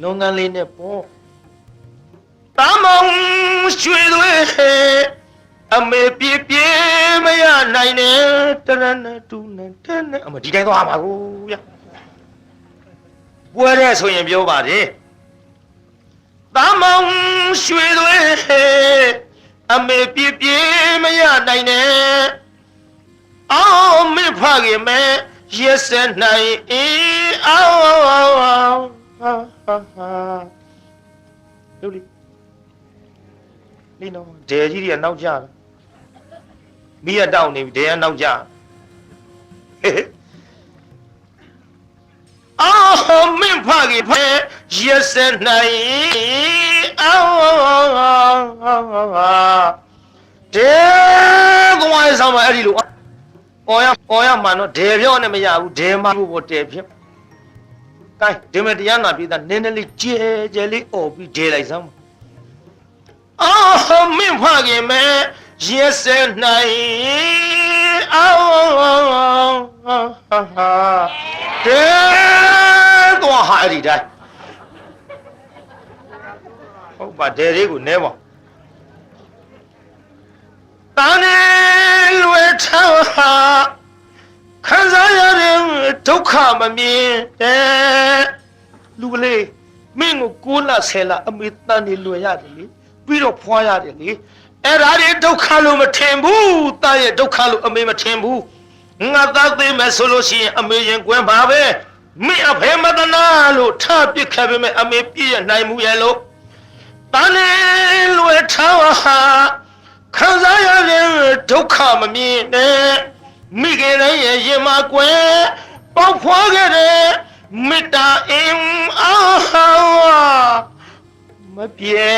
လွန်ငန်းလေးနဲ့ပေါ့တာမောင်ရွှေသွေးအမေပြေမရနိုင်နဲ့တရဏတူနဲ့တဲ့နဲ့အမဒီတိုင်းသွားမှာကိုဗျပွဲတဲ့ဆိုရင်ပြောပါတယ်တာမောင်ရွှေသွေးအမေပြေမရနိုင်နဲ့အော်မေဖခင်မဲရက်စက်နိုင်အော်လူလီနော်ဒဲကြီးတွေကနောက်ကြတယ်မိရတောက်နေပြီဒဲကနောက်ကြအော်မေဖခင်မဲရက်စက်နိုင်အော်ဒဲသွားဆောင်မအဲ့ဒီလိုအော်ရမှန်တော့ဒဲပြောနဲ့မရဘူးဒဲမဖို့ပေါ်တဲဖြစ်ကဲဒီမတရားနာပြည်သားနည်းနည်းလေးကျဲလေးអော်ပြီးဒဲလိုက်စမ်းအော်မင်းဖခင်မဲရက်စဲနိုင်အော်ဒဲသွားဟာဒီတိုင်းဟုတ်ပါဒဲလေးကိုနဲပါတန်းနေလွယ်ထောက်ဟာခံစားရတဲ့ဒုက္ခမမြင်တဲ့လူကလေးမင်းကို9လ10လအမေတန်းနေလွယ်ရတယ်လေပြီးတော့ဖွာရတယ်လေ အဲ့ဒါတွေဒုက္ခလို့မထင်ဘူးသားရဲ့ဒုက္ခလို့အမေမထင်ဘူးငါသားသိမယ်ဆိုလို့ရှိရင်အမေရင်ကွင်းပါပဲမင်းအဖေမတနာလို့ထပစ်ခဲ့ပေမဲ့အမေပြည့်ရနိုင်မှုရဲ့လို့တန်နေလွယ်ထားဟာခံစားရတဲ့ဒုက္ခမမြင်နဲ့မိခင်တိုင်းရဲ့ရင်မကွယ်ပေါက်ဖွားခဲ့တဲ့မေတ္တာအင်းအာမပြေ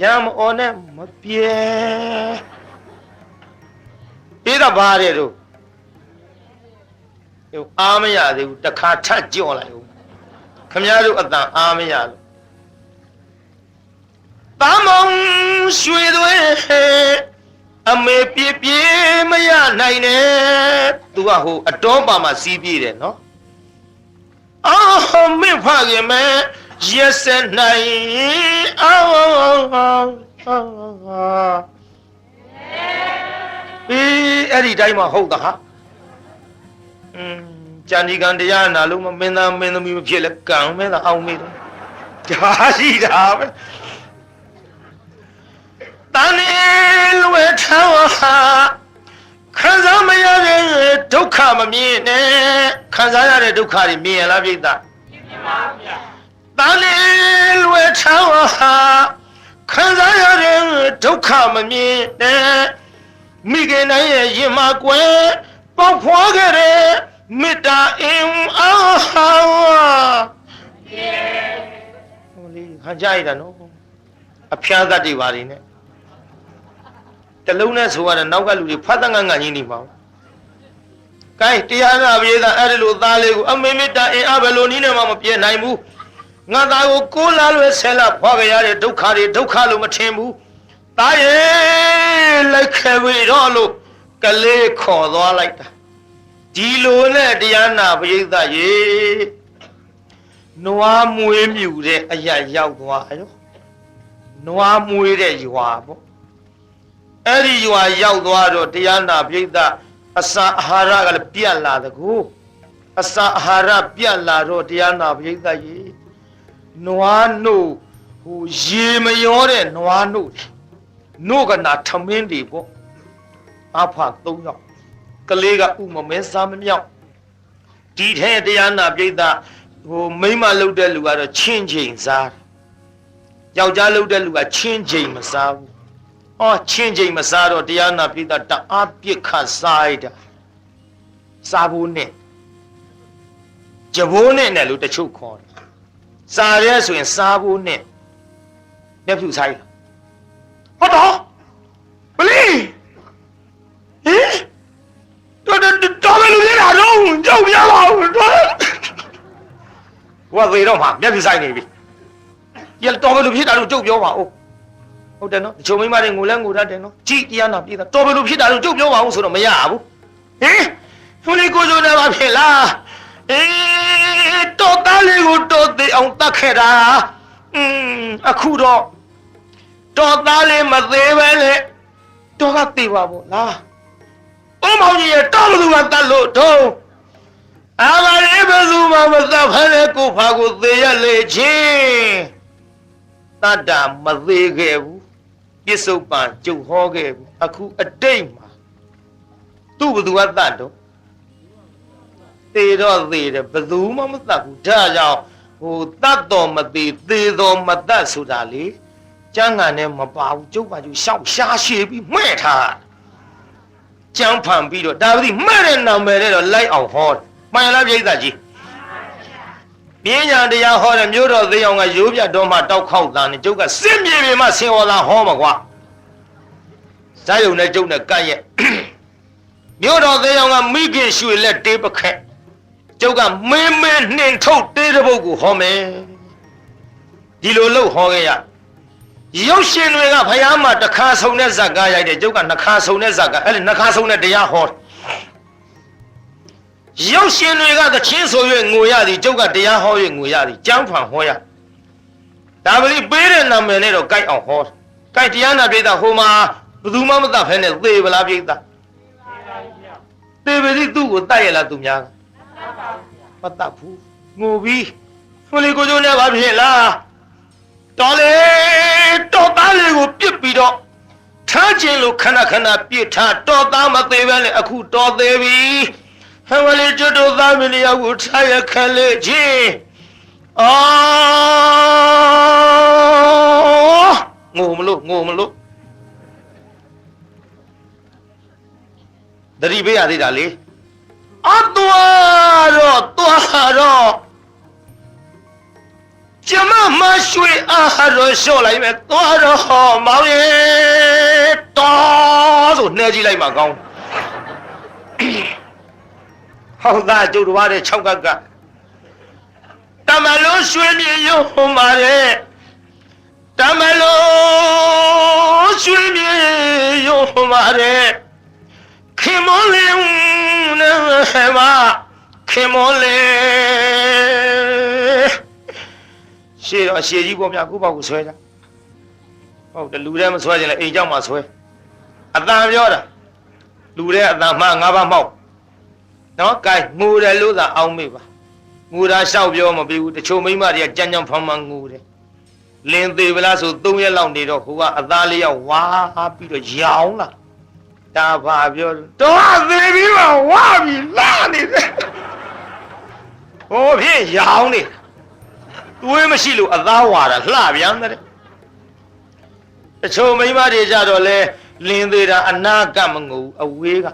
ရမအော်နဲ့မပြေပြေးတော့ပါတယ်တို့အားမရသေးဘူးတခါထပ်ကြော့လိုက်ဦးခမည်းတော်အတန်အားမရလို့တာမောင်ရွှေသွဲအမေပြေးပြေးမရနိုင်နဲ့သူကဟိုအတော်ပါမှာစီးပြေးတယ်နော်မင်းဖခင်မဲရက်စက်နိုင်အဲ့ဒီတိုင်းမှာဟုတ်တာဟာကြံဒီကံတရားနာလို့မင်းသားမင်းသမီးမဖြစ်လဲကံမင်းသားအောင်မေးတယ်ဒါရှိတာပဲတန်နေလွယ်ထောင်းဟာခံစားမရတဲ့ဒုက္ခမမြင်နဲ့ခံစားရတဲ့ဒုက္ခတွေမြင်ရလားပြိတ္တာမြင်ပါဗျာတန်နေလွယ်ထောင်းဟာခံစားရတဲ့ဒုက္ခမမြင်နဲ့မိခင်တိုင်းရဲ့ရင်မကွယ်ပေါက်ဖွားခဲ့တဲ့မေတ္တာအင်းအာဟောလေဟန်ကြရတာနော်အဖျားသတ်တွေပါနေနဲ့တလုံးနဲ့ဆိုရတဲ့နောက်ကလူတွေဖတ်တန်ငန်းကြီးနေပါဘူး။ကဲတရားနာပြေးတာအဲ့ဒီလိုသားလေးကိုအမေမေတ္တာအင်အားဘယ်လိုနည်းနဲ့မှမပြေနိုင်ဘူး။ငါသားကိုကိုးလားလွယ်ဆဲလာဖွာကြရတဲ့ဒုက္ခတွေဒုက္ခလို့မထင်ဘူး။သားရဲ့လိုက်ခဲ့ပြီတော့လို့ကလေးခေါ်သွားလိုက်တာ။ဒီလိုနဲ့တရားနာပြေးတာရေနွားမွေးမြူတဲ့အရာရောက်သွားရော။နွားမွေးတဲ့ရွာပေါ့အဲ့ဒီရွာရောက်သွားတော့တရားနာပိဋကအစာအာဟာရကလည်းပြတ်လာတကူအစာအာဟာရပြတ်လာတော့တရားနာပိဋကရေနွားနို့ဟိုရေမရောတဲ့နွားနို့နို့ကနာထမင်းတွေပေါ့အဖ3ယောက်ကလေးကဥမမဲစားမမြောက်ဒီထဲတရားနာပိဋကဟိုမိန်းမလှုပ်တဲ့လူကတော့ချင်းချိန်စားယောက်ျားလှုပ်တဲ့လူကချင်းချိန်မစားဘူးချင်းချိန်မစားတော့တရားနာပိဋကတအားပြစ်ခတ်စားရတာစားဖို့နဲ့ကြဘိုးနဲ့လို့တချို့ခေါ်တယ်စားရဲဆိုရင်စားဖို့နဲ့မျက်ဖြူစားရဟုတ်တော့ဘလီဟင်တော်မယ်လူလေးလာတော့ကြောက်ရပါဘူးတော့ဘုရားသေးတော့မှမျက်ဖြူစားနေပြီရတော်မယ်လူဖြစ်တာလို့ကြုတ်ပြောပါဦးဟုတ်တယ်နော်အချုံမိမတွေငိုလဲငိုတတ်တယ်နော်ကြည်တရားနာပြေးတာတော်ဘယ်လိုဖြစ်တာလို့ကြုတ်ပြောပါဦးဆိုတော့မရဘူးဟင်သူလေးကိုစိုးနေပါဖြစ်လားတော်သားလေးကိုတော်သေးအောင်တတ်ခဲ့တာအခုတော့တော်သားလေးမသေးပဲလေတော်ကသေးပါဘောလားအမောင်ကြီးရတော်ဘယ်သူမှတတ်လို့တော့အာမလေးဘယ်သူမှမတတ်ဖဲလေကိုဖာကိုသေးရလေချင်းတတ်တာမသေးခဲ့ဘူးပြစ္ဆုတ်ပံကျုပ်ဟောခဲ့ဘူးအခုအတိတ်မှာသူ့ဘသူကတတ်တော့သေတော့သေတယ်ဘသူမှမတတ်ဘူးဒါကြောင့်ဟိုတတ်တော်မသေးသေတော်မတတ်ဆိုတာလေကျမ်းဂန်နဲ့မပါဘူးကျုပ်ကကျုပ်ရှောက်ရှားရှည်ပြီးမှဲ့ထားကျမ်းဖန်ပြီးတော့ဒါပတိမှဲ့တဲ့နာမည်နဲ့တော့လိုက်အောင်ဟောမှန်လားပြိဿကြီးပညာတရားဟောတဲ့မြို့တော်သေးအောင်ကရိုးပြတော်မှတောက်ခေါက်တာနဲ့ကျုပ်ကစစ်မြေပြင်မှာဆင်ဟောတာဟောမှာကွာဇာယုံနဲ့ကျုပ်နဲ့ကန့်ရဲ့မြို့တော်သေးအောင်ကမိခင်ရွှေလက်တေးပခက်ကျုပ်ကမင်းမင်းနှင်ထုတ်တေးတဲ့ပုတ်ကိုဟောမယ်ဒီလိုလို့ဟောခဲ့ရရုပ်ရှင်တွေကဖယားမှာတစ်ခါဆုံတဲ့ဇာတ်ကားရိုက်တယ်ကျုပ်ကနှစ်ခါဆုံတဲ့ဇာတ်ကားအဲ့ဒီနှစ်ခါဆုံတဲ့တရားဟောရုပ်ရှင်တွေကသချင်းဆို၍ငိုရသည်ကျုပ်ကတရားဟော၍ငိုရသည်ကျမ်းဖန်ဟောရဒါပတိပေးတဲ့နာမည်နဲ့တော့ကြိုက်အောင်ဟောကြိုက်တရားနာပိဋကဟိုမှာဘယ်သူမှမတတ်ဖဲနဲ့သေပလားပိဋကသေပတိသူ့ကိုတတ်ရလားသူများမတတ်ဘူးငိုပြီးဖလီကိုကျိုးနဲ့ပါဖြစ်လားတော်လေတော်သားလေးကိုပြစ်ပြီးတော့ ထားခြင်းလို့ခဏခဏပြစ်ထားတော်သားမသေးပဲလေအခုတော်သေးပြီဟမ်မလေးကျွတ်တော်သားမလေးကိုထားရခက်လေချင်းငိုမလို့တတိပေးရသေးတာလေသွားတော့ကျမမရွှေအားတော့လျှော့လိုက်မယ်သွားတော့မောင်ရေတော်ဆိုနှဲကြည့်လိုက်မှကောင်းဟောသားကျုပ်တော်တဲ့6ကကတမလုံးရွှေမြေရုံပါလေတမလုံးရွှေမြေရုံပါလေခင်မလေးနဲ့မခင်မလေးရှေ့တော့ရှေ့ကြီးပေါ်များကိုပေါ့ကိုဆွဲကြဟုတ်တယ်လူထဲမဆွဲခြင်းလဲအိမ်ကြောက်မှဆွဲအတန်ပြောတာလူထဲအတန်မှငါးပါးမောက်နော်ကဲငိုတယ်လို့သာအောင်းမေးပါငိုတာလျှောက်ပြောမပြီးဘူးတချို့မိန်းမတွေကကြမ်းကြမ်းဖမ်းဖမ်းငိုတယ်လင်းသေးဗလားဆို3ရက်လောက်နေတော့ဟိုကအသားလေးရောက်ဝါပြီးတော့ရောင်းလာဒါဘာပြောတော့သေးပြီးမှဝါပြီးလာနေတယ်ဟိုဖြစ်ရောင်းနေသွေးမရှိလို့အသားဝါတာလှပြန်တယ်တချို့မိန်းမတွေကြတော့လဲလင်းသေးတာအနာကမငိုအဝေးက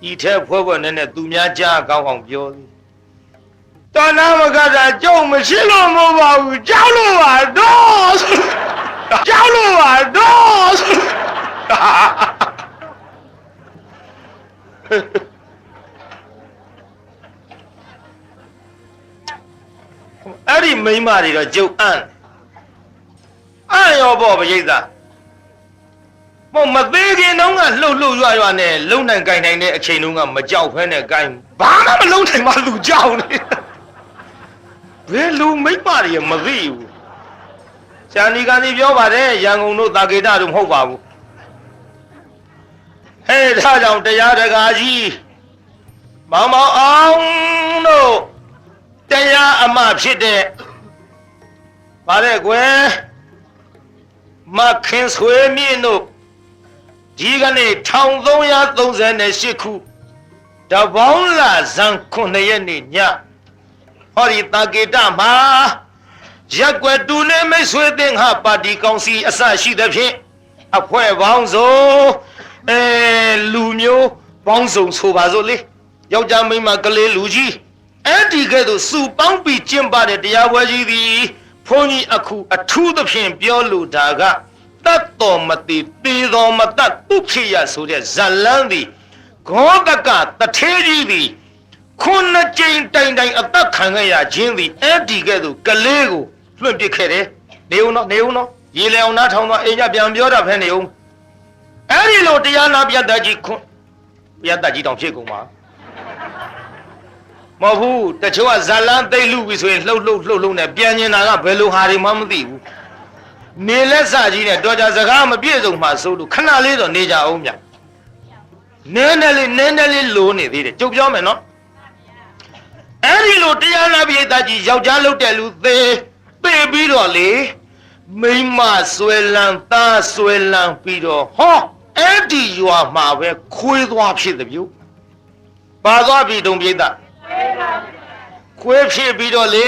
ဤထဲဖွဲနဲ့သူများကြားကောင်းအောင်ပြောသည်တဏှာမကတာကြုံမရှိလို့မဟုတ်ပါဘူးကြောက်လို့ပါတော့ကြောက်လို့ပါတော့အဲ့ဒီမိန်းမတွေတော့ကြုံအံ့ရောပေါ့ပရိသတ်မသေးခင်တုန်းကလှုပ်ရွနဲ့လုံနိုင်ကြိုင်နိုင်တဲ့အချိန်တုန်းကမကြောက်ဖဲနဲ့ကြိုင်ဘာမှမလုံနိုင်မှသူကြောက်နေဘယ်လူမိမ့်ပါတွေမသိဘူးရှာနီကနေပြောပါတယ်ရန်ကုန်တို့တာကေတတို့မဟုတ်ပါဘူးဟဲ့ဒါကြောင့်တရားတကာကြီးမောင်အောင်တို့တရားအမဖြစ်တဲ့ဗါတဲ့ကွယ်မခင်ဆွေမြင့်တို့ဒီကနေ့1338ခုတပေါင်းလာဇန်9ရက်နေ့ညဟောဒီတာကေတမှာရက်ွယ်တူနေမိတ်ဆွေသင်္ဟာပါတီကောင်စီအစရှိသဖြင့်အဖွဲ့ပေါင်းစုံလူမျိုးပေါင်းစုံဆိုပါစို့လေယောက်ျားမိန်းမကလေးလူကြီးအဲ့ဒီကဲ့သို့စုပေါင်းပြီးကျင့်ပတဲ့တရားပွဲကြီးသည်ဘုန်းကြီးအခုအထူးသဖြင့်ပြောလိုတာကတတ်တော်မတိတေတော်မတတ်သူဖြစ်ရဆိုတဲ့ဇလန်းသည်ဂောတကတထေးကြီးသည်9ကြိမ်တိုင်အသက်ခံခဲ့ရခြင်းသည်အဲ့ဒီကဲ့သို့ကလေးကိုလွှင့်ပစ်ခဲ့တယ်နေဦးနော်ရေလေအောင်နားထောင်သွားအိမ်ကပြန်ပြောတာဖဲနေဦးအဲ့ဒီလိုတရားနာပြတ်သားကြီးပြတ်သားကြီးတောင်ဖြစ်ကုန်ပါမဟုတ်ဘူးတချို့ကဇလန်းသိလူပြီဆိုရင်လှုပ်နဲ့ပြန်နေတာကဘယ်လိုဟာတွေမှမသိဘူးနေလက်စကြီးနဲ့တော်ကြစကားမပြည့်စုံမှဆိုလို့ခဏလေးတော့နေကြအောင်ဗျနည်းနည်းလေးလိုနေသေးတယ်ကြုတ်ပြောမယ်နော်အဲ့ဒီလိုတရားနာပိဋကကြီးယောက်ျားလုပ်တဲ့လူသေပြီးတော့လေမိန်းမဆွဲလန်းသားဆွဲလန်းပြီးတော့ဟောအဲ့ဒီရွာမှာပဲခွေးသွားဖြစ်တယ်ပြုပါသွားပြီတုံပိဋကခွေးဖြစ်ပြီးတော့လေ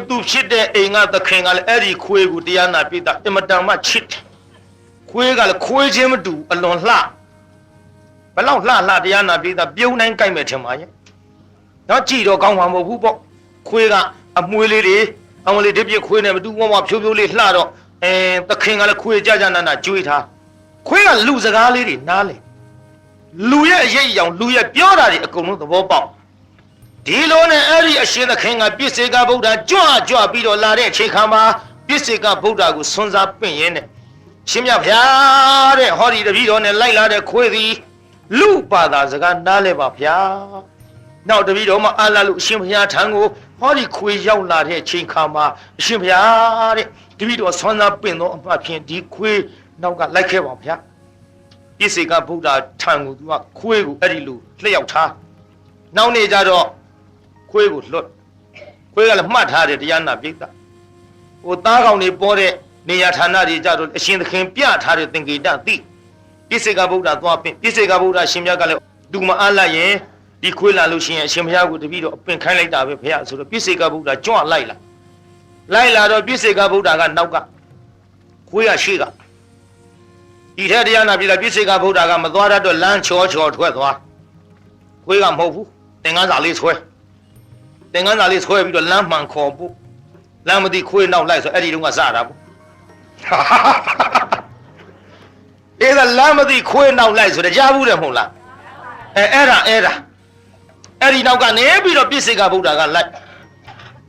သူဖြစ်တဲ့အိမ်ကသခင်ကလည်းအဲ့ဒီခွေးကိုတရားနာပိဋကအင်မတန်မှချစ်တယ်ခွေးကလည်းခွေးချင်းမတူအလွန်လှဘလောက်လှတရားနာပိဋကပြုံးတိုင်းကြိုက်မယ်ထင်ပါရဲ့တော့ကြည်တော့ကောင်းမှာမဟုတ်ဘူးပေါ့ခွေးကအမွှေးလေးတွေအမလေးဒီပြခွေးနဲ့မတူဝဖြိုးလေးလှတော့သခင်ကလည်းခွေးကြနာကျွေးထားခွေးကလူစကားလေးတွေနားလေလူရဲ့အရေးအယောင်လူရဲ့ပြောတာတွေအကုန်လုံးသဘောပေါက်ဒီလိုနဲ့အဲ့ဒီအရှင်သခင်ကပြစ္ဆေကဗုဒ္ဓကြွပြီးတော့လာတဲ့အချိန်ခါမှာပြစ္ဆေကဗုဒ္ဓကိုဆွမ်းစားပင့်ရင်းနဲ့ရှင်မြတ်ဗျာတဲ့ဟောဒီတပည့်တော်နဲ့လိုက်လာတဲ့ခွေးသည်လူဘာသာစကားနားလဲပါဗျာနောက်တပည့်တော်မှအာလာလို့အရှင်ဘုရားထံကိုဟောဒီခွေရောက်လာတဲ့အချိန်ခါမှာအရှင်ဘုရားတဲ့တပည့်တော်ဆွမ်းသာပင့်သောအမှဖြင့်ဒီခွေနောက်ကလိုက်ခဲ့ပါဗျာပြစ္ဆေကဗုဒ္ဓထံကိုသူကခွေကိုအဲ့ဒီလိုလျှောက်ထားနောက်နေကြတော့ခွေကိုလွတ်ခွေကလည်းမှတ်ထားတယ်တရားနာပိဋကဟိုသားကောင်တွေပေါ်တဲ့ နေရဌာနတွေကြတော့အရှင်သခင်ပြထားတဲ့သင်္ကေတသိပြစ္ဆေကဗုဒ္ဓသွားပင်ပြစ္ဆေကဗုဒ္ဓရှင်မြတ်ကလည်းသူမအားလိုက်ရင်ဒီခွေးလာလို့ရှိရင်အရှင်ဘုရားကိုတပည့်တော်အပင်ခိုင်းလိုက်တာပဲဘုရားဆိုတော့ပြစ္ဆေကဗုဒ္ဓကြွလိုက်လာတော့ပြစ္ဆေကဗုဒ္ဓကနောက်ကခွေးရရှိကဒီထက်တရားနာပြည်လာပြစ္ဆေကဗုဒ္ဓကမသွားတတ်တော့လမ်းချောထွက်သွားခွေးကမဟုတ်ဘူးသင်္ကန်းစာလေးဆွဲပြီးတော့လမ်းမှန်ခေါ်ဖို့လမ်းမသိခွေးနောက်လိုက်ဆိုအဲ့ဒီတုန်းကစတာပေါ့အဲ့ဒါလမ်းမသိခွေးနောက်လိုက်ဆိုတော့ကြားဘူးတယ်မဟုတ်လားအဲ့ဒီနောက်ကနေပြီးတော့ပြစ္ဆေကဗုဒ္ဓကလိုက်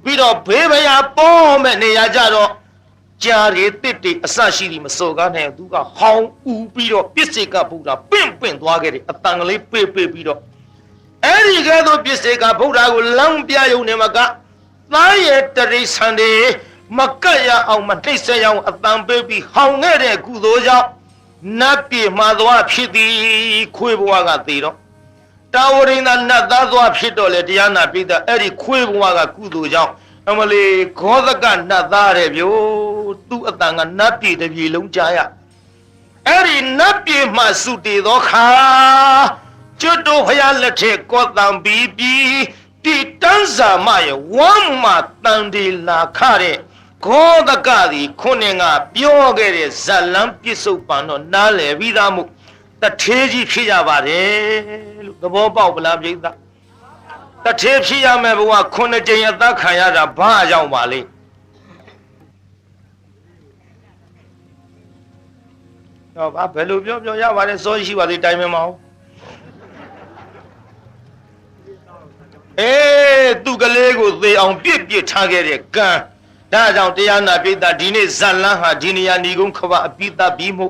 ပြီးတော့ဘေးဘယာပေါ်မဲ့နေရာကြတော့ကြားရည်တစ်တွေအစရှိသည်မစော်ကားနိုင်သူကဟောင်းဦးပြီးတော့ပြစ္ဆေကဗုဒ္ဓပင့်သွားခဲ့တယ်အတန်ကလေးပေးပြီးတော့အဲ့ဒီကဲတော့ပြစ္ဆေကဗုဒ္ဓကိုလမ်းပြယုံနေမှာကသားရဲ့တရိษံတွေမကတ်ရအောင်မနှိမ့်ဆက်ရအောင်အတန်ပေးပြီးဟောင်းခဲ့တဲ့ကုသိုလ်ကြောင့်နတ်ပြည်မှာသွားဖြစ်သည်ခွေးဘဝကသေတော့တာဝရိန္ဒနတ်သားသွားဖြစ်တော့လေတရားနာပိဋကအဲ့ဒီခွေးဘဝကကုသိုလ်ကြောင့်အမလီခောသကနတ်သားတဲ့ဗျို့သူ့အတန်ကနတ်ပြည်တစ်ပြည်လုံးကြားရအဲ့ဒီနတ်ပြည်မှာစုတည်သောခါကျွတ်တို့ဖျားလက်ထက်ကောတံဘီဒီတန်းစာမရဲ့ဝမ်းမှာတန်ဒီလာခတဲ့ခောသကသည်ခုနှစ်ကပြောခဲ့တဲ့ဇလံပြစ္ဆုတ်ပံတော့နားလည်ပြီးသားမှုတထေးကြီးဖြစ်ရပါတယ်လို့သဘောပေါက်ဗလားပြိဿတထေးဖြစ်ရမယ်ဘုရားခုနှစ်ကြိမ်အသက်ခံရတာဘာအကြောင်းပါလဲဟောဘာဘယ်လိုပြောရပါတယ်စောရှိပါသေးတိုင်းမမအောင်သူကလေးကိုသေအောင်ပြစ်ထားခဲ့တဲ့ကံဒါကြောင့်တရားနာပိဋကဒီနေ့ဇလန်းဟာဒီနေရာဏီကုန်းခဘအပိတပြီးမှု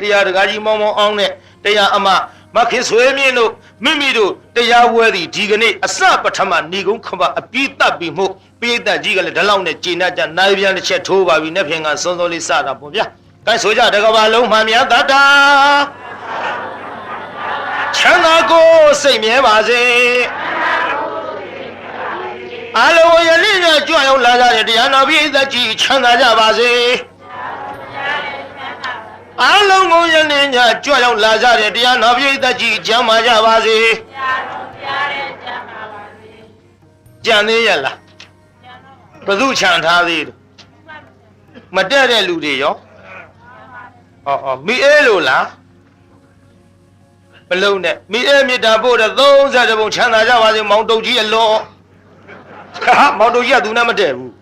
တရားတကားကြီးမောင်းအောင်နဲ့တရားအမမခင်ဆွေမြင့်တို့မိမိတို့တရားဝဲသည်ဒီကနေ့အစပထမဏီကုန်းခဘအပိတပြီးမှုပိဋကကြီးကလည်းဒီလောက်နဲ့ကျေနပ်ကြနိုင်ပြန်တစ်ချက်ထိုးပါပြီနဲ့ဖြင့်ကစောစောလေးစတာပေါ့ဗျာကိုင်းဆိုကြတကဘာလုံးမှမြတ်တတာချမ်းသာကိုစိတ်မြဲပါစေအလုံးရည်နဲ့ကြွရောက်လာကြတဲ့တရားနာပိဋကကြီးချမ်းသာကြပါစေအလုံးကိုယနေ့ညကြွရောက်လာကြတဲ့တရားနာပိဋကကြီးကျမ်းမာကြပါစေကြံသေးရလားဘု து ချန်ထားသေးတယ်မတက်တဲ့လူတွေရောမိအေးလို့လားမလုံးနဲ့မိအေးမြစ်တာပို့တဲ့30ဘုံချမ်းသာကြပါစေမောင်တုတ်ကြီးအလောမောင်တုတ်ကြီးကသူနဲ့မတည့်ဘူး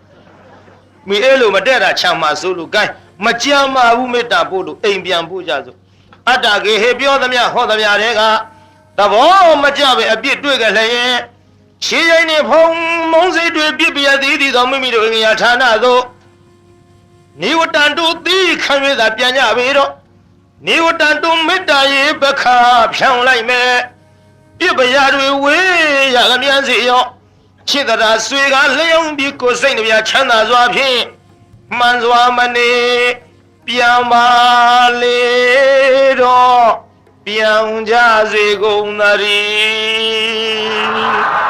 မိအေးလို့မတည့်တာချမ်းမာဆိုလို့ gain မကြမ်းမာဘူးမေတ္တာပို့လို့အိမ်ပြန်ပို့ကြစို့အတ္တကေဟေပြောသမျှဟောသမျှတွေကသဘောမကြပဲအပြစ်တွေ့ကြလျင်ခြေရင်နဲ့ဖုံမုံစိတ်တွေပြစ်ပြသည်သောမိမိတို့ငရာဌာနသို့နေဝတန်တို့သီးခံရတာပြန်ကြပြီတော့နေဝတန်တို့မေတ္တာရေပခါဖြောင်းလိုက်မယ်ပြစ်ပရာတွေဝေးရကမြန်စီရောချစ်တရာဆွေကလျောင်းပြီးကိုယ်စိတ်နှပြချမ်းသာစွာဖြင့်မှန်စွာမနေပြန်ပါလေတော့ပြန်ကြစေကုန်သတည်း